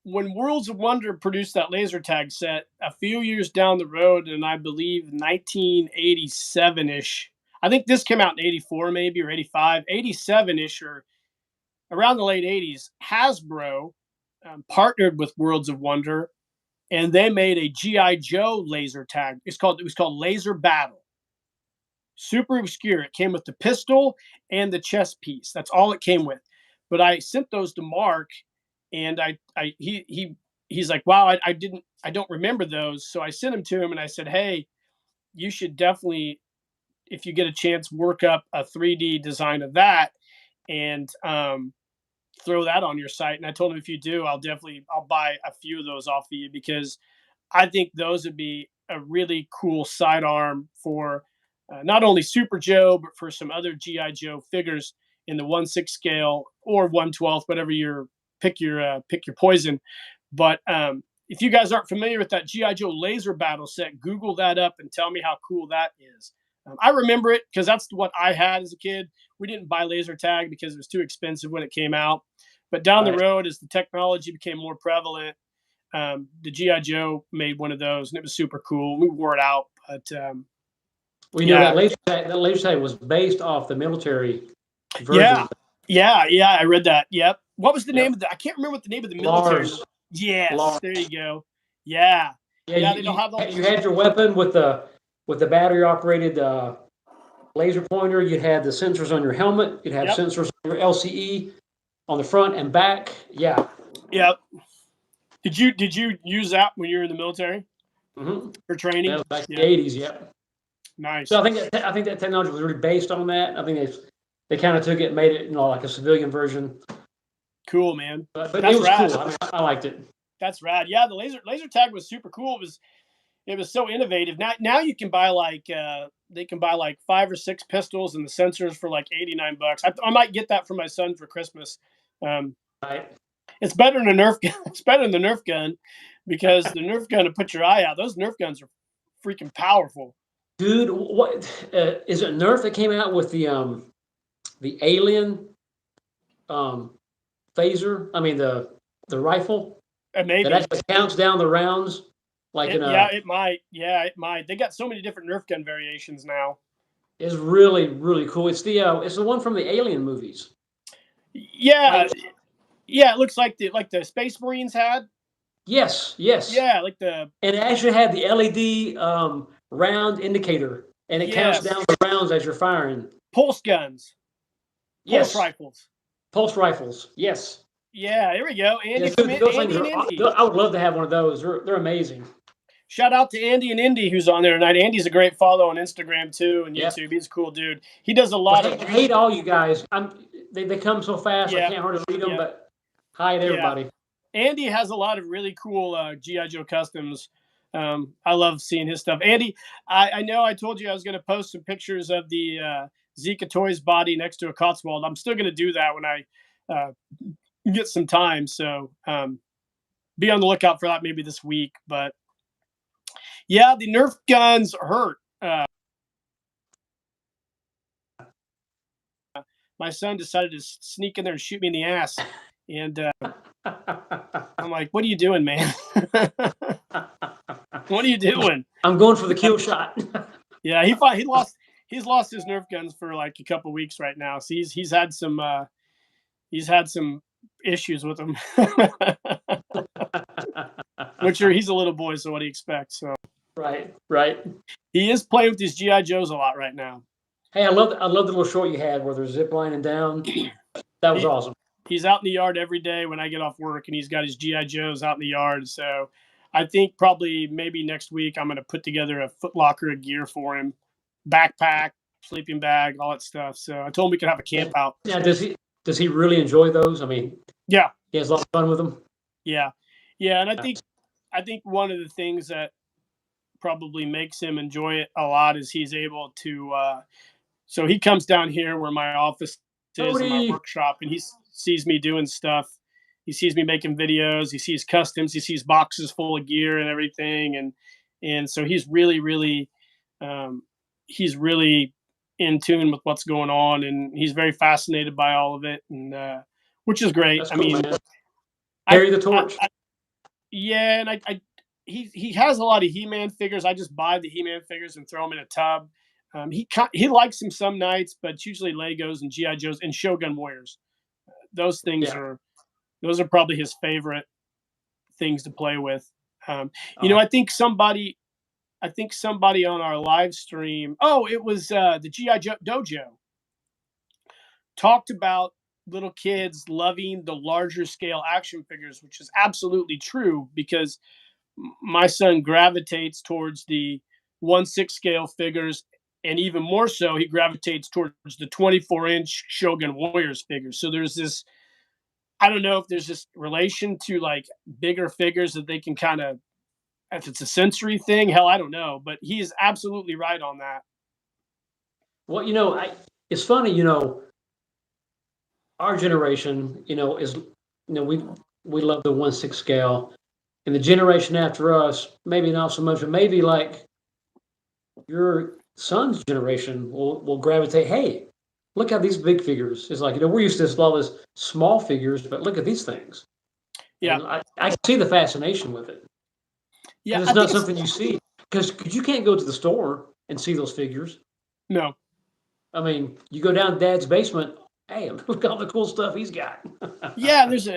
when Worlds of Wonder produced that laser tag set a few years down the road, and I believe 1987 ish. I think this came out in 84, maybe, or 85, 87 ish, or around the late 80s. Hasbro partnered with Worlds of Wonder, and they made a GI Joe laser tag. It was called Laser Battle. Super obscure. It came with the pistol and the chest piece. That's all it came with. But I sent those to Mark, and he's like, wow, I don't remember those. So I sent them to him, and I said, hey, you should definitely, if you get a chance, work up a 3D design of that, and throw that on your site. And I told him, if you do, I'll buy a few of those off of you, because I think those would be a really cool sidearm for not only Super Joe, but for some other GI Joe figures in the 1/6 scale or 1/12, whatever your pick your poison. But if you guys aren't familiar with that GI Joe laser battle set, Google that up and tell me how cool that is. I remember it because that's what I had as a kid. We didn't buy laser tag because it was too expensive when it came out. But down the Right. road, as the technology became more prevalent, the GI Joe made one of those, and it was super cool. We wore it out, but Well, you know yeah, that laser tag was based off the military yeah, version. yeah. I read that. Yep. What was the Yep. name of the? I can't remember what the name of the military. Lars. Yes, Lars. there you go. Yeah, Yeah, yeah. They don't have all you these. had your weapon with the battery operated laser pointer. You had the sensors on your helmet. You'd have Yep, sensors on your LCE on the front and back. Yeah. yep. Did you use that when you were in the military Hmm. for That training? was back in the Yeah, 80s. Yep. So nice. I think that technology was really based on that. I think they kind of took it and made it, you know, like a civilian version. Cool, man. But it That's was rad. cool. I mean, I liked it. That's rad. Yeah, the laser tag was super cool. It was so innovative. Now you can buy like they can buy like 5 or 6 pistols and the sensors for like $89. I might get that for my son for Christmas. Um, Right. it's better than a Nerf gun. It's better than the Nerf gun, because the Nerf gun to put your eye out. Those Nerf guns are freaking powerful. Dude, what is it? Nerf that came out with the alien um phaser. I mean the rifle that Maybe. actually counts down the rounds like in Yeah, a it might. Yeah, it might. They got so many different Nerf gun variations now. is really cool. It's the one from the Alien movies. Yeah, Like yeah. It looks like the Space Marines had. yes, Yeah, like the and it actually had the LED round indicator, and it counts yes, down the rounds as you're firing. pulse guns, pulse Yes, rifles. pulse rifles. Yes, Yeah, there we go. Andy yes. from Those things Andy and are. Indy. I would love to have one of those. They're amazing. Shout out to Andy and Indy, who's on there tonight. Andy's a great follow on Instagram too and Yeah. YouTube. He's a cool dude. He does a Well, lot of hate all you guys. They come so fast. I yeah, can't hardly read them. yeah, But hi to yeah. everybody. Andy has a lot of really cool GI Joe customs. I love seeing his stuff. Andy, I know I told you I was going to post some pictures of the Zika Toys body next to a Cotswold. I'm still going to do that when I uh, get some time. So be on the lookout for that maybe this week. But yeah, the Nerf guns hurt. My son decided to sneak in there and shoot me in the ass. And I'm like, what are you doing, man? What are you doing? I'm going for the kill shot. Yeah, he's lost his Nerf guns for like a couple weeks right now. So he's had some issues with them. Which he's a little boy, so what do you expect? So Right. he is playing with these GI Joes a lot right now. Hey, I love the little short you had where they're zip lining down. That was He, awesome. he's out in the yard every day when I get off work, and he's got his GI Joes out in the yard. So I think probably maybe next week I'm going to put together a Foot Locker of gear for him, backpack, sleeping bag, all that stuff. So I told him we could have a camp out. Yeah, does he really enjoy those? I mean, Yeah, he has a lot of fun with them. yeah, yeah. And Nice. I think one of the things that probably makes him enjoy it a lot is he's able to. So he comes down here where my office is in my Cody. workshop, and he sees me doing stuff. He sees me making videos. He sees customs. He sees boxes full of gear and everything, and so um, he's really in tune with what's going on, and he's very fascinated by all of it, and which is great. That's I cool, mean, man. I, Carry the torch. yeah, and he has a lot of He-Man figures. I just buy the He-Man figures and throw them in a tub. He likes them some nights, but it's usually Legos and GI Joes and Shogun Warriors. Those things Yeah. are those are probably his favorite things to play with. Um, Uh, I think somebody on our live stream. Oh, it was the GI Joe Dojo talked about little kids loving the larger scale action figures, which is absolutely true because my son gravitates towards the 1/6 scale figures, and even more so, he gravitates towards the 24-inch Shogun Warriors figures. So there's this, I don't know if there's this relation to like bigger figures that they can kind of, if it's a sensory thing, hell, I don't know, but he's absolutely right on that. well, it's funny, our generation, we love the 1/6 scale, and the generation after us, maybe not so much, but maybe like your son's generation will gravitate. Hey, look at these big figures. It's like we're used to all this small figures, but look at these things, Yeah. and I see the fascination with it Yeah. because it's I not think it's, something you see because you can't go to the store and see those figures. no. I mean, you go down to Dad's basement. Hey, look at all the cool stuff he's got. Yeah. There's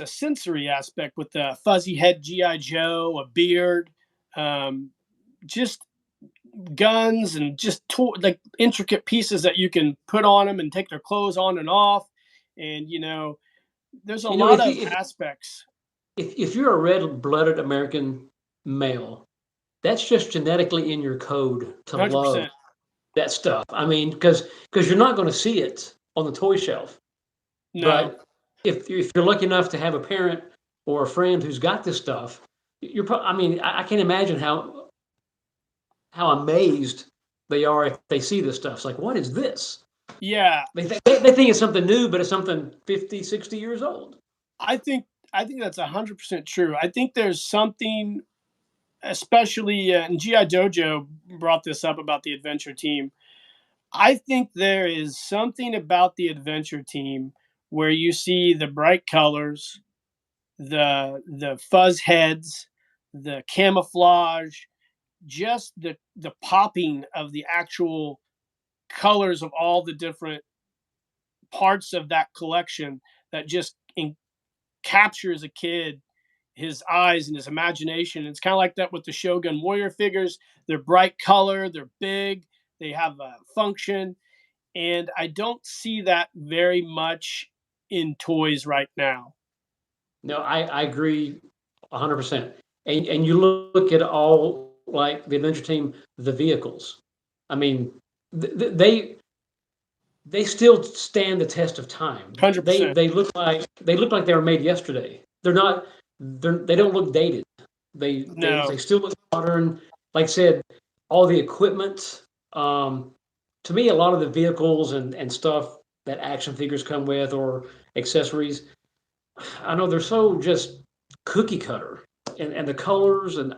a sensory aspect with the fuzzy head GI Joe, a beard, um, just guns and just like intricate pieces that you can put on them and take their clothes on and off, and there's a lot If of you aspects. if you're a red-blooded American male, that's just genetically in your code to love 100%. that stuff. I mean, because you're not going to see it on the toy shelf. No. But if you're lucky enough to have a parent or a friend who's got this stuff, I mean, I can't imagine how amazed they are if they see this stuff. It's like, what is this? Yeah, They think it's something new, but it's something 50, 60 years old. i think I think that's 100% true. I think there's something, especially and GI Dojo brought this up about the adventure team. I think there is something about the adventure team where you see the bright colors, the fuzz heads, the camouflage, just the popping of the actual colors of all the different parts of that collection that just captures a kid, his eyes and his imagination. It's kind of like that with the Shogun Warrior figures. They're bright color, they're big, they have a function, and I don't see that very much in toys right now. No, I agree 100%. And you look at all like the adventure team, the vehicles. I mean, they still stand the test of time. 100%. They look like they were made yesterday. They don't look dated. They No. still look modern. Like I said, all the equipment. To me, a lot of the vehicles and stuff that action figures come with or accessories, I know they're so just cookie cutter, and the colors, and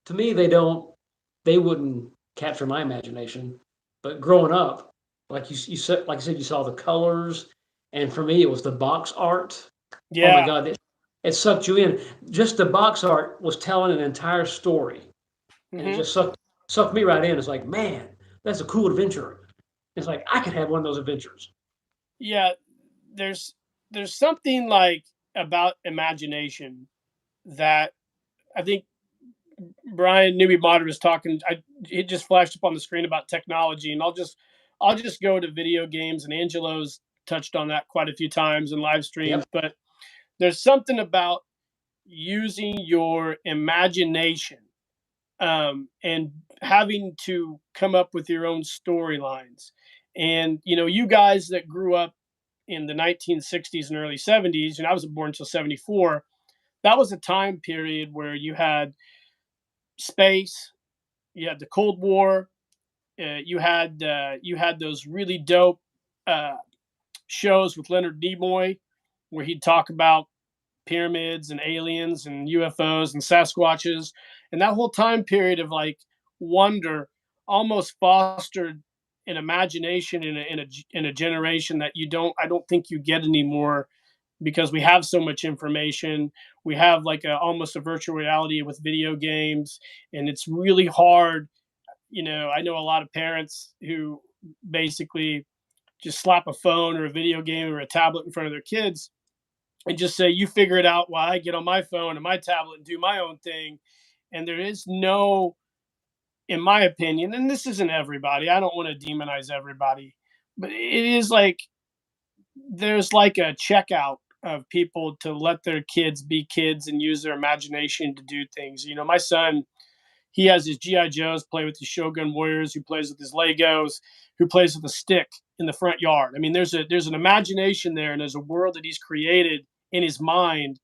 to me they wouldn't capture my imagination. But growing up, you said, like I said, you saw the colors, and for me it was the box art. Oh my Yeah. God, it sucked you in. Just the box art was telling an entire story, and it Hmm. just sucked me right in. It's like, man, that's a cool adventure. It's like I could have one of those adventures. Yeah. There's there's something like about imagination that I think Brian Newby Motter was talking. It just flashed up on the screen about technology, and I'll just go to video games and Angelo's. touched on that quite a few times in live Yep. streams, but there's something about using your imagination, and having to come up with your own storylines. And you guys that grew up in the 1960s and early 70s, and I wasn't born until 74. That was a time period where you had space, you had the Cold War, you had those really dope uh, shows with Leonard Nimoy, where he'd talk about pyramids and aliens and UFOs and Sasquatches, and that whole time period of like wonder almost fostered an imagination in a generation that I don't think you get anymore, because we have so much information. We have like almost a virtual reality with video games, and it's really hard. I know a lot of parents who basically just slap a phone or a video game or a tablet in front of their kids and just say, "You figure it out while I get on my phone and my tablet and do my own thing." And there is no, in my opinion, and this isn't everybody, I don't want to demonize everybody, but it is like there's like a checkout of people to let their kids be kids and use their imagination to do things. My son, he has his GI Joes, play with his Shogun Warriors, who plays with his Legos, who plays with a stick in the front yard. I mean, there's an imagination there, and there's a world that he's created in his mind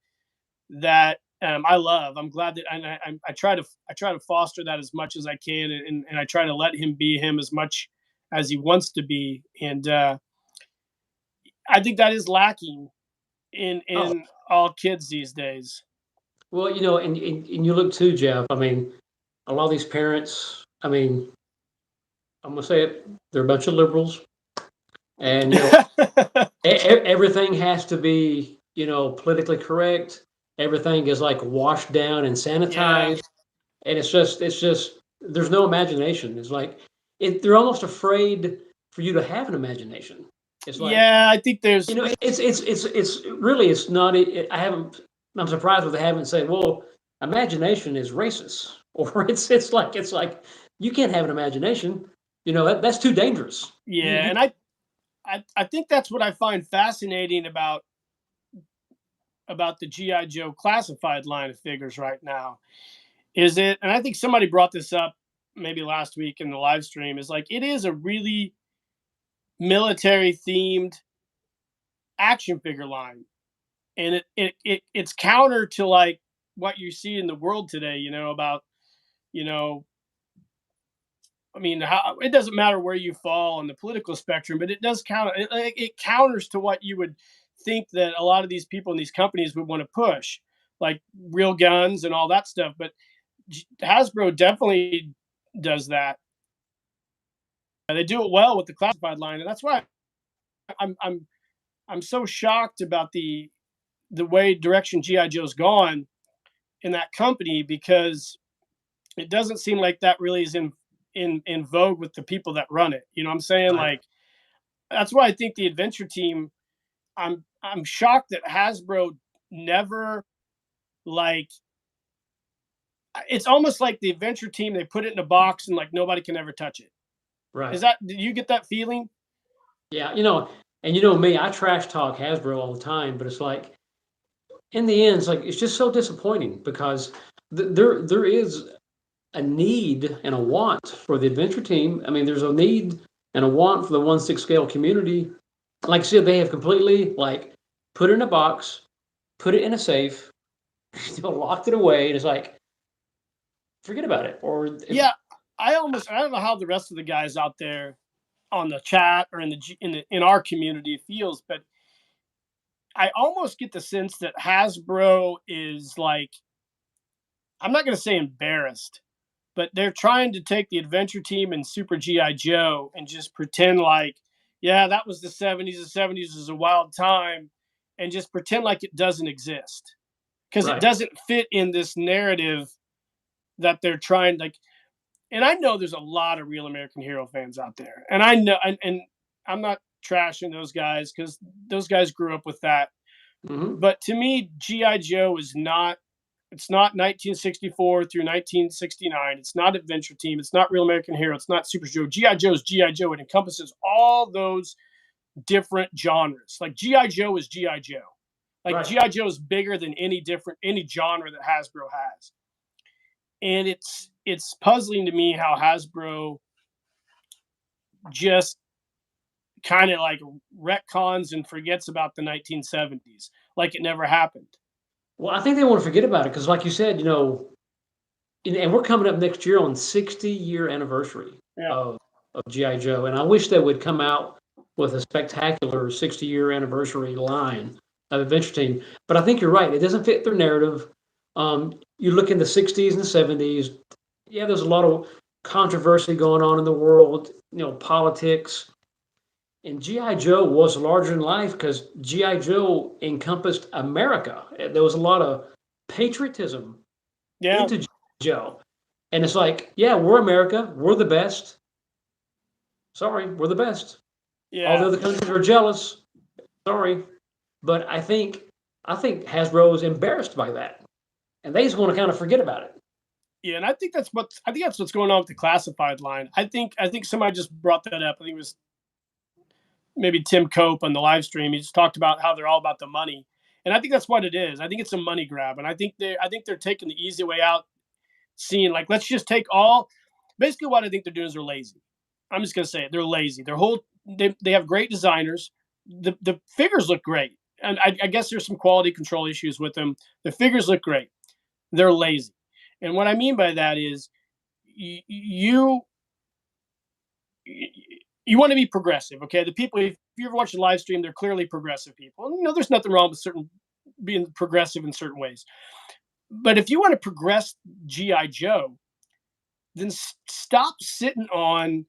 that I love. I'm glad that I try to foster that as much as I can, and I try to let him be him as much as he wants to be. And I think that is lacking in Oh, all kids these days. well, and you look too, Jeff. I mean, a lot of these parents, I mean, I'm gonna say it, they're a bunch of liberals, and everything has to be, politically correct. Everything is like washed down and Yeah. sanitized, and it's just there's no imagination. It's like they're almost afraid for you to have an imagination. It's like, Yeah, I think there's it's really it's not. I haven't. I'm surprised that they haven't said, well, imagination is racist, or it's like you can't have an imagination. That's too dangerous. yeah, You and I think that's what I find fascinating about the GI Joe classified line of figures right now. Is it, and I think somebody brought this up maybe last week in the live stream, is like it is a really military themed action figure line. And it's counter to like what you see in the world today, about, you know, I mean, how it doesn't matter where you fall on the political spectrum, but it does count. It counters to what you would think that a lot of these people in these companies would want to push, like real guns and all that stuff. But Hasbro definitely does that. They do it well with the classified line, and that's why I'm I'm I'm so shocked about the way direction GI Joe's gone in that company, because it doesn't seem like that really is in vogue with the people that run it. You know what I'm saying? right, Like that's why I think the adventure team. I'm shocked that Hasbro never, like, it's almost like the adventure team, they put it in a box and like nobody can ever touch it. right. Did you get that feeling? Yeah, and me, I trash talk Hasbro all the time, but it's like in the end, it's just so disappointing because there is a need and a want for the adventure team. I mean, there's a need and a want for the 1/6 scale community. Like I said, they have completely like put it in a box, put it in a safe, locked it away, and it's like forget about it. Or Yeah, I don't know how the rest of the guys out there on the chat or in our community feels, but I almost get the sense that Hasbro is like, I'm not going to say embarrassed, but they're trying to take the adventure team and Super GI Joe and just pretend like, yeah, that was the 70s. The 70s was a wild time, and just pretend like it doesn't exist, because it right, doesn't fit in this narrative that they're trying, like. And I know there's a lot of real American Hero fans out there, and I know, and I'm not trashing those guys because those guys grew up with that. hmm But to me, GI Joe is not. It's not 1964 through 1969. It's not Adventure Team. It's not Real American Hero. It's not Super Joe. GI Joe is GI Joe. It encompasses all those different genres. Like GI Joe is GI Joe. Like Right. GI Joe is bigger than any genre that Hasbro has, and it's puzzling to me how Hasbro just kind of like retcons and forgets about the 1970s, like it never happened. Well, I think they want to forget about it because, like you said, and we're coming up next year on 60-year anniversary Yeah, of GI Joe, and I wish they would come out with a spectacular 60-year anniversary line of Adventure Team. But I think you're right; it doesn't fit their narrative. You look in the 60s and 70s. Yeah, there's a lot of controversy going on in the world. Politics. And GI Joe was larger than life because GI Joe encompassed America. There was a lot of patriotism yeah, into Joe. And it's like, yeah, we're America. We're the best. Sorry, we're the best. All the yeah, other countries are jealous. Sorry. But I think Hasbro is embarrassed by that. And they just want to kind of forget about it. yeah. And I think that's what's going on with the classified line. I think somebody just brought that up. I think it was maybe Tim Cope on the live stream. He just talked about how they're all about the money, and I think that's what it is. I think it's a money grab, and I think they're taking the easy way out, seeing like let's just take all. Basically, what I think they're doing is they're lazy. I'm just gonna say it. They're lazy. They have great designers. The figures look great, and I guess there's some quality control issues with them. The figures look great. They're lazy, and what I mean by that is you you want to be progressive. Okay, the people, if you ever watch the live stream, they're clearly progressive people, and there's nothing wrong with certain being progressive in certain ways. But if you want to progress GI Joe, then stop sitting on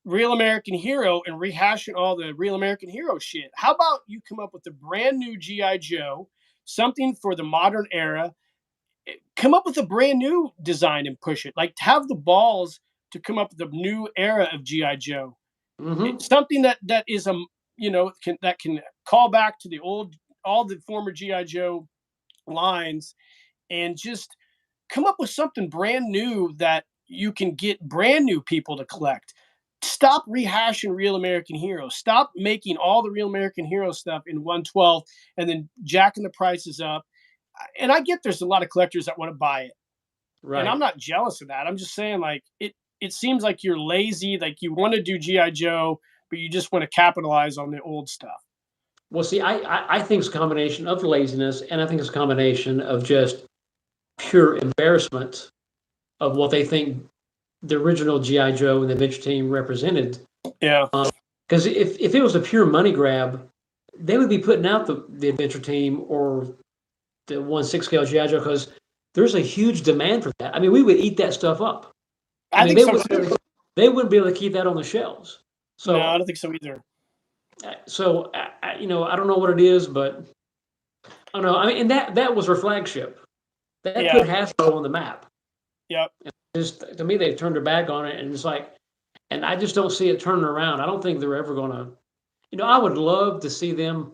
Real American Hero and rehashing all the Real American Hero shit. How about you come up with a brand new GI Joe, something for the modern era? Come up with a brand new design and push it. Like have the balls to come up with a new era of GI Joe. Hmm. Something that is that can call back to the old, all the former GI Joe lines, and just come up with something brand new that you can get brand new people to collect. Stop rehashing Real American Heroes. Stop making all the Real American Hero stuff in 112 and then jacking the prices up. And I get there's a lot of collectors that want to buy it, and I'm Right. not jealous of that. I'm just saying, like, it seems like you're lazy, like you want to do GI Joe, but you just want to capitalize on the old stuff. Well, see, I think it's a combination of laziness, and I think it's a combination of just pure embarrassment of what they think the original GI Joe and the Adventure Team represented. Yeah, Because if it was a pure money grab, they would be putting out the Adventure Team or the 1/6 scale GI Joe because there's a huge demand for that. I mean, we would eat that stuff up. I I mean, think so too. they wouldn't be able to keep that on the shelves. No, I So don't think so either. I don't know what it is, but I don't know. I mean, and that was their flagship. That put Yeah, Hasbro on the map. yep. Just to me, they've turned their back on it, and it's like, and I just don't see it turning around. I don't think they're ever going to. I would love to see them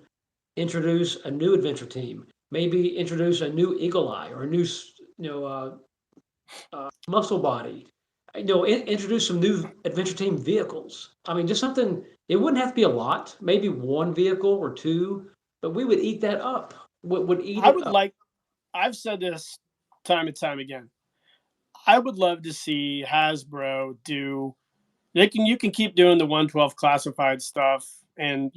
introduce a new adventure team. Maybe introduce a new Eagle Eye or a new, Muscle Body. Introduce some new adventure team vehicles. I mean, just something. It wouldn't have to be a lot. Maybe one vehicle or two, but we would eat that up. Would eat I it would up. like. I've said this time and time again. I would love to see Hasbro do. You can keep doing the 112 classified stuff, and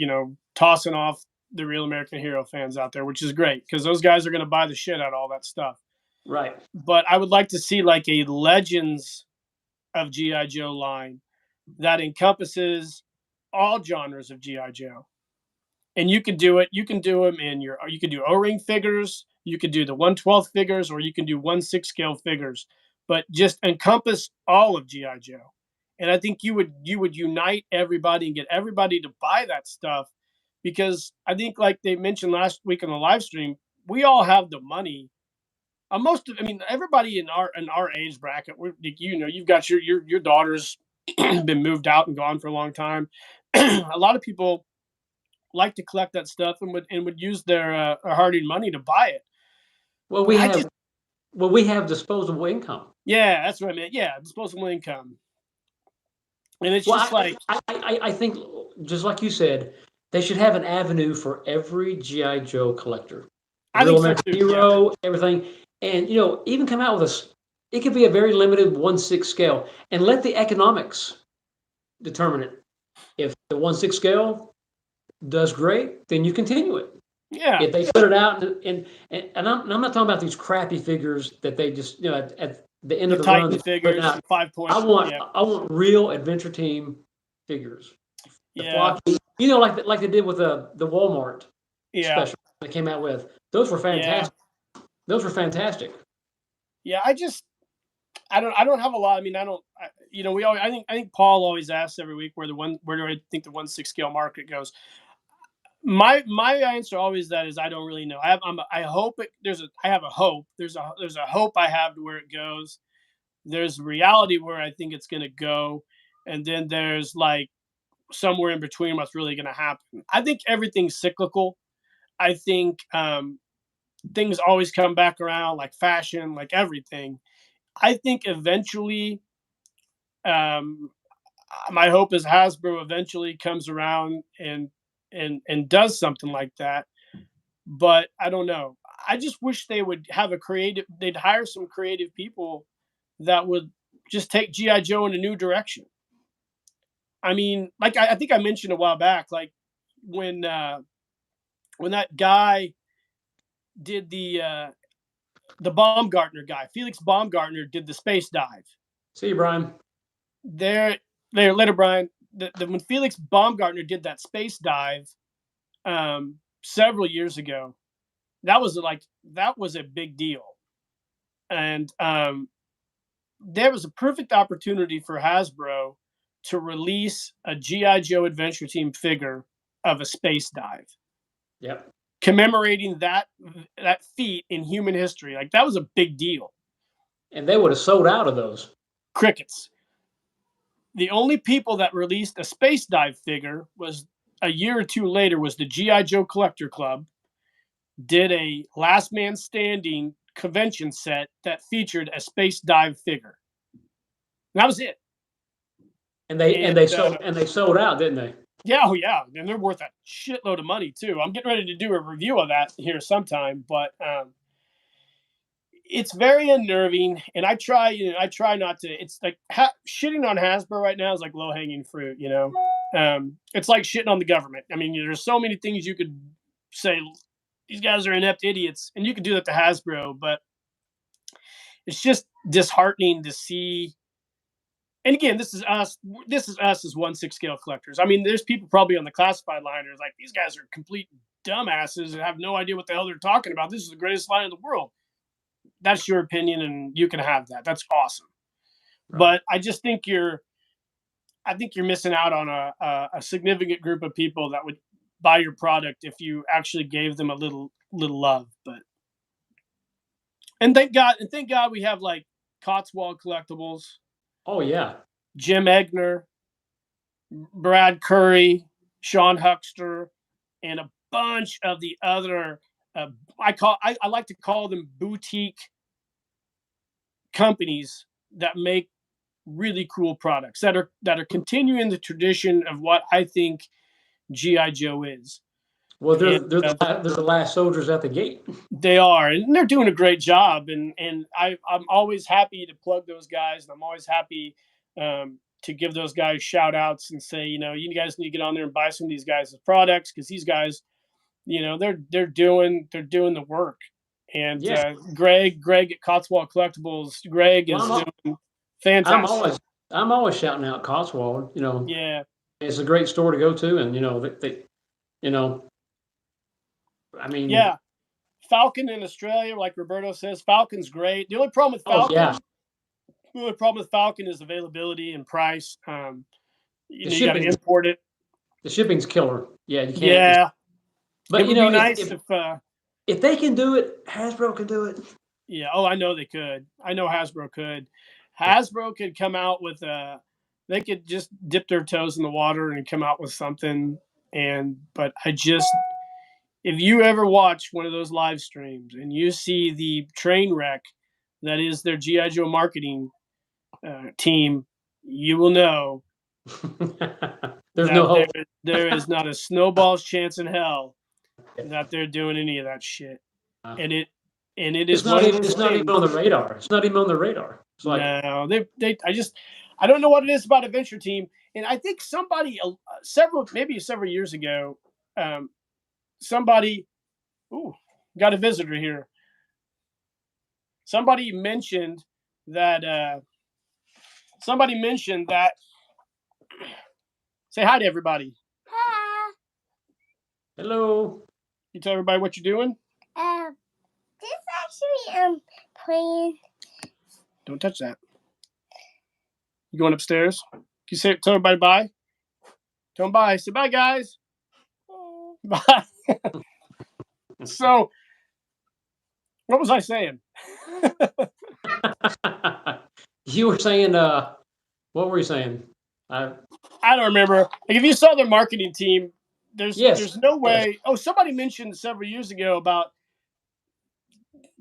tossing off the Real American Hero fans out there, which is great because those guys are going to buy the shit out of all that stuff. Right. But I would like to see like a Legends of GI Joe line that encompasses all genres of GI Joe. And you can do it. You can do them in your. You can do O-ring figures. You can do the 1/12 figures, or you can do 1/6 scale figures. But just encompass all of GI Joe. And I think you would unite everybody and get everybody to buy that stuff, because I think, like they mentioned last week on the live stream, we all have the money. I mean, everybody in our age bracket, you've got your daughter's been moved out and gone for a long time. A lot of people like to collect that stuff and would use their hard-earned money to buy it. Well, But we I have just, well, we have disposable income. yeah, that's what I meant. Yeah, disposable income, and it's Well, just like, I think just like you said, They should have an avenue for every GI Joe collector, I Real think so American too. Yeah. Hero, everything, and even come out with a. It could be a very limited 1/6 scale, and let the economics determine it. If the 1/6 scale does great, then you continue it. Yeah. If they put it out, I'm not talking about these crappy figures that they just at the end The of the run Titan they put figures, out. the 5 point. Yeah. I want real Adventure Team figures. The Yeah. flocky, like they did with the Walmart Yeah. special they came out with. Those were Yeah. fantastic. Those were fantastic. Yeah. I don't have a lot. I mean, I don't, we always, I think Paul always asks every week where do I think the 1/6 scale market goes? My answer always that is I don't really know. I hope I have a hope. There's a hope I have to where it goes. There's reality where I think it's going to go, and then there's like somewhere in between what's really going to happen. I think everything's cyclical. I think things always come back around, like fashion, like everything. I think eventually, um, my hope is Hasbro eventually comes around and does something like that. But I don't know. I just wish they would have a creative. They'd hire some creative people that would just take GI Joe in a new direction. I mean, like I think I mentioned a while back, like when uh, when that guy did the Baumgartner guy, Felix Baumgartner did the space dive. See you, Brian. There, there, later, Brian. When Felix Baumgartner did that space dive several years ago, that was a big deal, and there was a perfect opportunity for Hasbro to release a GI Joe Adventure Team figure of a space dive, Yep. commemorating that feat in human history. Like that was a big deal. And they would have sold out of those. Crickets. The only people that released a space dive figure was a year or two later was the GI Joe Collector Club did a Last Man Standing convention set that featured a space dive figure. And that was it. And they sold out, didn't they? Yeah, oh yeah, and they're worth a shitload of money too. I'm getting ready to do a review of that here sometime, but it's very unnerving, and I try not to. It's like shitting on Hasbro right now is like low hanging fruit, you know. It's like shitting on the government. I mean, there's so many things you could say. These guys are inept idiots, and you could do that to Hasbro, but it's just disheartening to see. And again, this is us. This is us as 1/6 scale collectors. I mean, there's people probably on the classified line who's like, these guys are complete dumbasses and have no idea what the hell they're talking about. This is the greatest line in the world. That's your opinion, and you can have that. That's awesome. Right. But I think you're missing out on a significant group of people that would buy your product if you actually gave them a little love. But and thank God we have like Cotswold Collectibles. Oh yeah. Jim Egner, Brad Curry, Sean Huckster, and a bunch of the other I like to call them boutique companies that make really cool products that are continuing the tradition of what I think GI Joe is. Well, And, they're the last soldiers at the gate. they are, and they're doing a great job. And I'm always happy to plug those guys, and I'm always happy to give those guys shout outs and say, you guys need to get on there and buy some of these guys' products because these guys, they're doing the work. And Yeah. Greg at Cotswold Collectibles, Greg is doing fantastic. I'm always shouting out Cotswold. Yeah, it's a great store to go to, and you know, I mean, yeah. Falcon in Australia, like Roberto says, Falcon's great. The only problem with oh Falcon, yeah, the only problem with Falcon is availability and price. You got to shipping, import it. the shipping's killer. Yeah, you can't. Yeah, But it would be nice if they can do it, Hasbro can do it. Yeah. Oh, I know they could. I know Hasbro could. Hasbro could come out with they could just dip their toes in the water and come out with something. But if you ever watch one of those live streams and you see the train wreck that is their GI Joe marketing team, you will know There's no that hope. there is not a snowball's chance in hell that they're doing any of that shit. Uh, And it is one of those it's not even on things. the radar. It's not even on the radar. It's like, No, I don't know what it is about Adventure Team, and I think somebody several years ago, um, somebody, ooh, got a visitor here. Somebody mentioned that. Somebody mentioned that. Say hi to everybody. hello. You tell everybody what you're doing. This actually playing. Don't touch that. You going upstairs? Can you tell everybody bye? Tell them bye. Say bye, guys. Bye. So, what was I saying? You were saying, what were you saying? I don't remember. Like if you saw their marketing team, Yes. there's no Yes. way. Oh, somebody mentioned several years ago about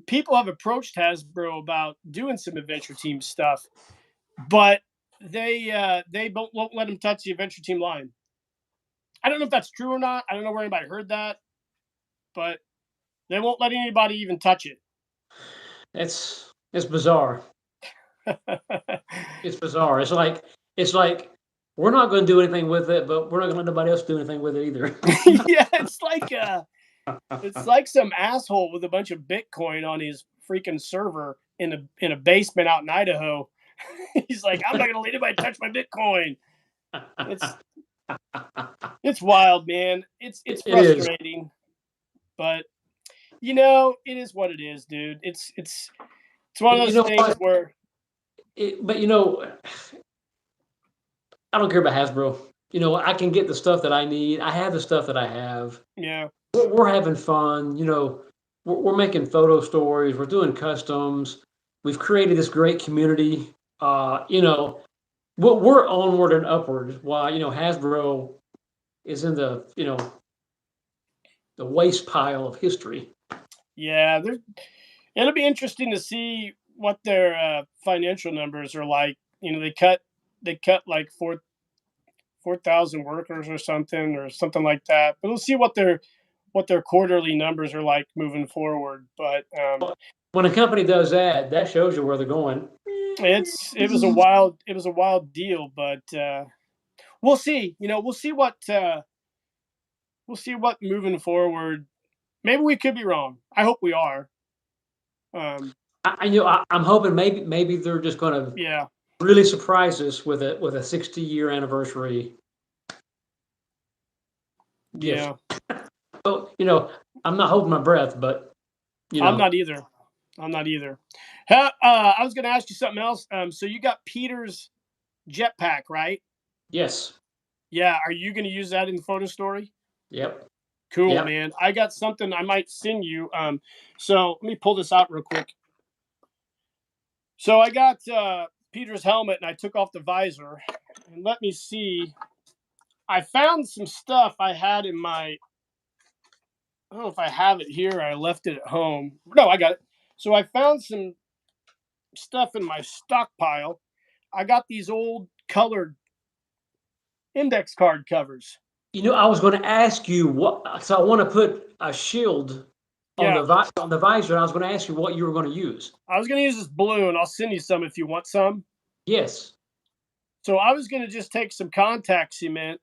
people have approached Hasbro about doing some Adventure Team stuff, but they won't let them touch the Adventure Team line. I don't know if that's true or not. I don't know where anybody heard that, but they won't let anybody even touch it. It's bizarre. It's bizarre. It's like we're not going to do anything with it, but we're not going to let nobody else do anything with it either. Yeah, it's like some asshole with a bunch of Bitcoin on his freaking server in a basement out in Idaho. He's like, I'm not gonna let anybody touch my Bitcoin. It's wild, man. It's frustrating, but it is what it is, dude. It's one of those things where. But I don't care about Hasbro. I can get the stuff that I need. I have the stuff that I have. Yeah. We're having fun. We're making photo stories. We're doing customs. We've created this great community. We're onward and upward. While Hasbro is in the waste pile of history. Yeah, it'll be interesting to see what their financial numbers are like. They cut like 4,000 workers or something like that. But we'll see what their quarterly numbers are like moving forward. But when a company does that, that shows you where they're going. it was a wild deal. But we'll see. We'll see what moving forward. Maybe we could be wrong. I hope we are. I'm hoping maybe they're just going to really surprise us with a 60-year anniversary gift. Yeah. So I'm not holding my breath, but I'm not either. I was going to ask you something else. So you got Peter's jetpack, right? Yes. Yeah. Are you going to use that in the photo story? Yep. Cool, yep. Man. I got something I might send you. So let me pull this out real quick. So I got Peter's helmet, and I took off the visor. And let me see. I found some stuff I had in my. I don't know if I have it here. Or I left it at home. No, I got it. So I found some stuff in my stockpile. I got these old colored index card covers. I was going to ask you what. So I want to put a shield on the visor. And I was going to ask you what you were going to use. I was going to use this blue, and I'll send you some if you want some. Yes. So I was going to just take some contact cement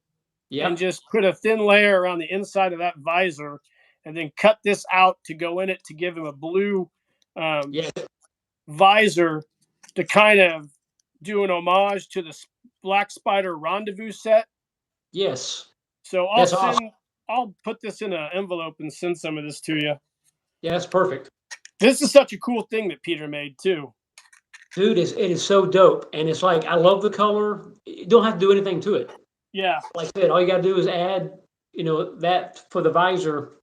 and just put a thin layer around the inside of that visor, and then cut this out to go in it to give him a blue visor to kind of do an homage to the Black Spider Rendezvous set. Yes. So I'll put this in an envelope and send some of this to you. Yeah, that's perfect. This is such a cool thing that Peter made too. Dude, it is so dope. And it's like, I love the color. You don't have to do anything to it. Yeah. Like I said, all you got to do is add, that for the visor.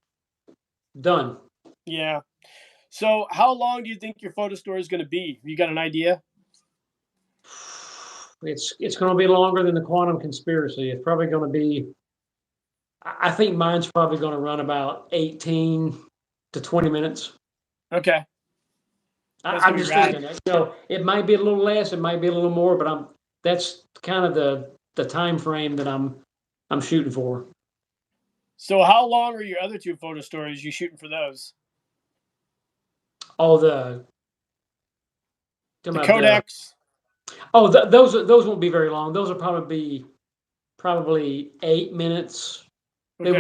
Done. Yeah. So how long do you think your photo story is going to be? You got an idea? It's going to be longer than the quantum conspiracy. It's probably going to be, I think mine's probably going to run about 18 to 20 minutes. Okay. I'm just thinking, it might be a little less, it might be a little more, but that's kind of the time frame that I'm I'm shooting for. So how long are your other 2 photo stories you shooting for those? All the talking The about the codecs. those won't be very long. Those will probably 8 minutes. Okay.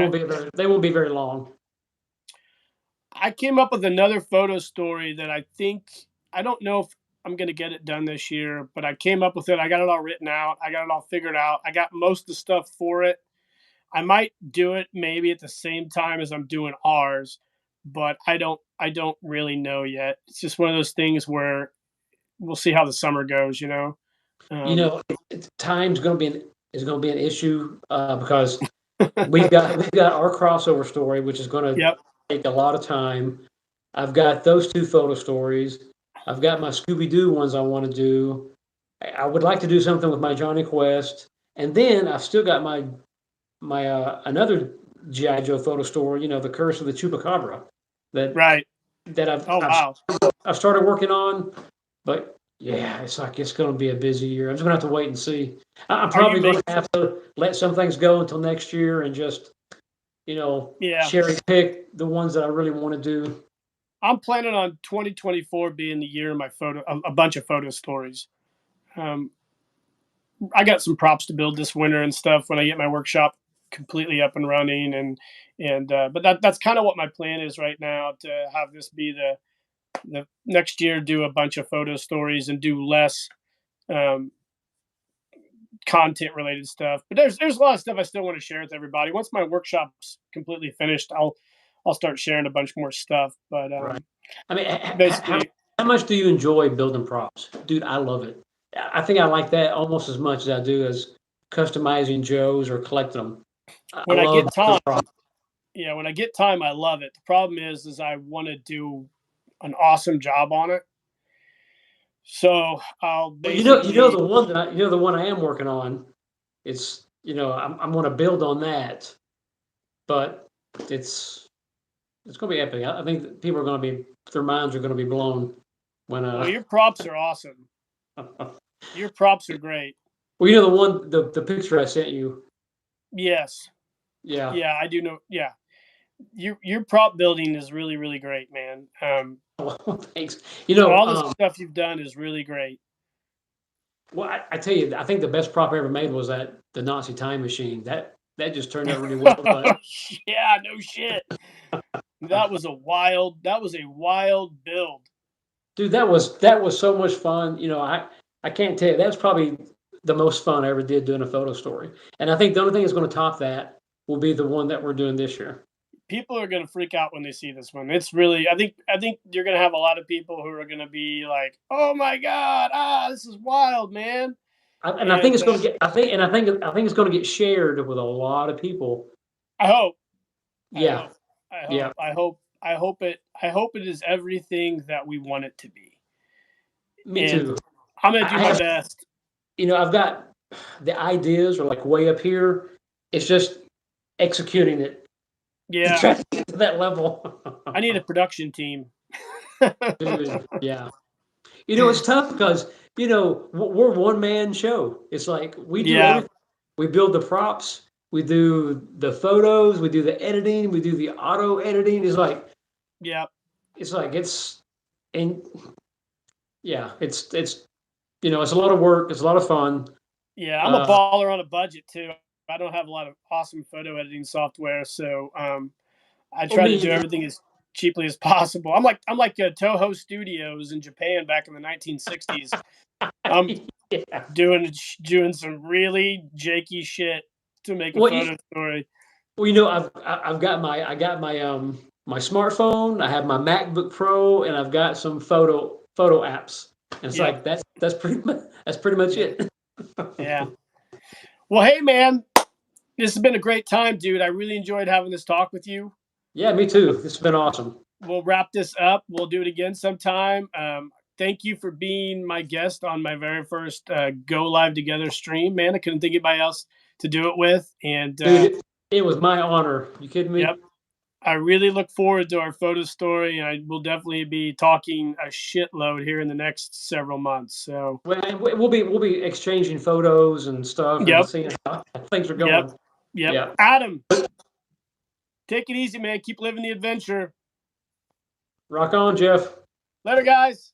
They won't be very long. I came up with another photo story that I don't know if I'm going to get it done this year, but I came up with it. I got it all written out. I got it all figured out. I got most of the stuff for it. I might do it maybe at the same time as I'm doing ours, but I don't really know yet. It's just one of those things where we'll see how the summer goes, you know. You Um, know, time's going to be is going to be an issue because we've got our crossover story, which is going to yep. take a lot of time. I've got those 2 photo stories. I've got my Scooby Doo ones I want to do. I would like to do something with my Johnny Quest, and then I've still got my another GI Joe photo story. You know, the Curse of the Chupacabra that Right. that Oh wow. I've started working on, but yeah, it's like it's going to be a busy year. I'm just going to have to wait and see. I'm Are you probably going to have to let some things go until next year and just, Yeah. cherry pick the ones that I really want to do. I'm planning on 2024 being the year of my a bunch of photo stories. Um, I got some props to build this winter and stuff when I get my workshop completely up and running, but that's kind of what my plan is right now, to have this be the next year, do a bunch of photo stories and do less um, content related stuff. But there's a lot of stuff I still want to share with everybody. Once my workshop's completely finished, I'll start sharing a bunch more stuff. But Right. I mean, basically, how much do you enjoy building props? Dude, I love it. I think I like that almost as much as I do as customizing Joes or collecting them. I when I love get building time, props. yeah, when I get time, I love it. The problem is I want to do an awesome job on it. So I'll Well, basically, the one I am working on. It's I'm going to build on that, but it's it's going to be epic. I think that people are going to be their minds are going to be blown when well, your props are awesome. well, Your props are great. the one the picture I sent you. Yes. Yeah. Yeah, I do know. Yeah. Your prop building is really, really great, man. Well, thanks. All the stuff you've done is really great. Well, I tell you, I think the best prop I ever made was the Nazi time machine. That just turned out really well. But Yeah, no shit. That was a wild build. dude, that was so much fun. I can't tell you. That's probably the most fun I ever did doing a photo story. And I think the only thing that's going to top that will be the one that we're doing this year. People are gonna freak out when they see this one. It's really, I think you're gonna have a lot of people who are gonna be like, "Oh my god, this is wild, man!" And I think And it's going to get. I think it's going to get shared with a lot of people. I hope, I Yeah, hope, I yeah. hope, I hope, I hope it is everything that we want it to be. Me And too. I'm gonna do I my have. best. I've got the ideas are like way up here. It's just executing it to Yeah, try to get to that level. I need a production team. Dude, yeah. It's tough because, we're one man show. It's like we do Yeah, everything. We build the props, we do the photos, we do the editing, we do the auto editing. yeah, It's and yeah, it's a lot of work. It's a lot of fun. yeah. I'm a Uh, baller on a budget too. I don't have a lot of awesome photo editing software, so I I try to do mean, everything as cheaply as possible. I'm like Toho Studios in Japan back in the 1960s. I'm yeah. doing some really janky shit to make a Well, photo story. I've got my smartphone. I have my MacBook Pro, and I've got some photo apps. And it's Yep. like that's pretty much Yeah. it. Yeah. Well, hey man, this has been a great time, dude. I really enjoyed having this talk with you. Yeah, me too. This has been awesome. We'll wrap this up. We'll do it again sometime. Thank you for being my guest on my very first Go Live Together stream, man. I couldn't think of anybody else to do it with. And Dude, it was my honor. You kidding me? yep, I really look forward to our photo story. And I will definitely be talking a shitload here in the next several months. So, Well, we'll be exchanging photos and stuff and yep, seeing how things are yep. going. Yep. Yeah. Adam, take it easy, man. Keep living the adventure. Rock on, Jeff. Later, guys.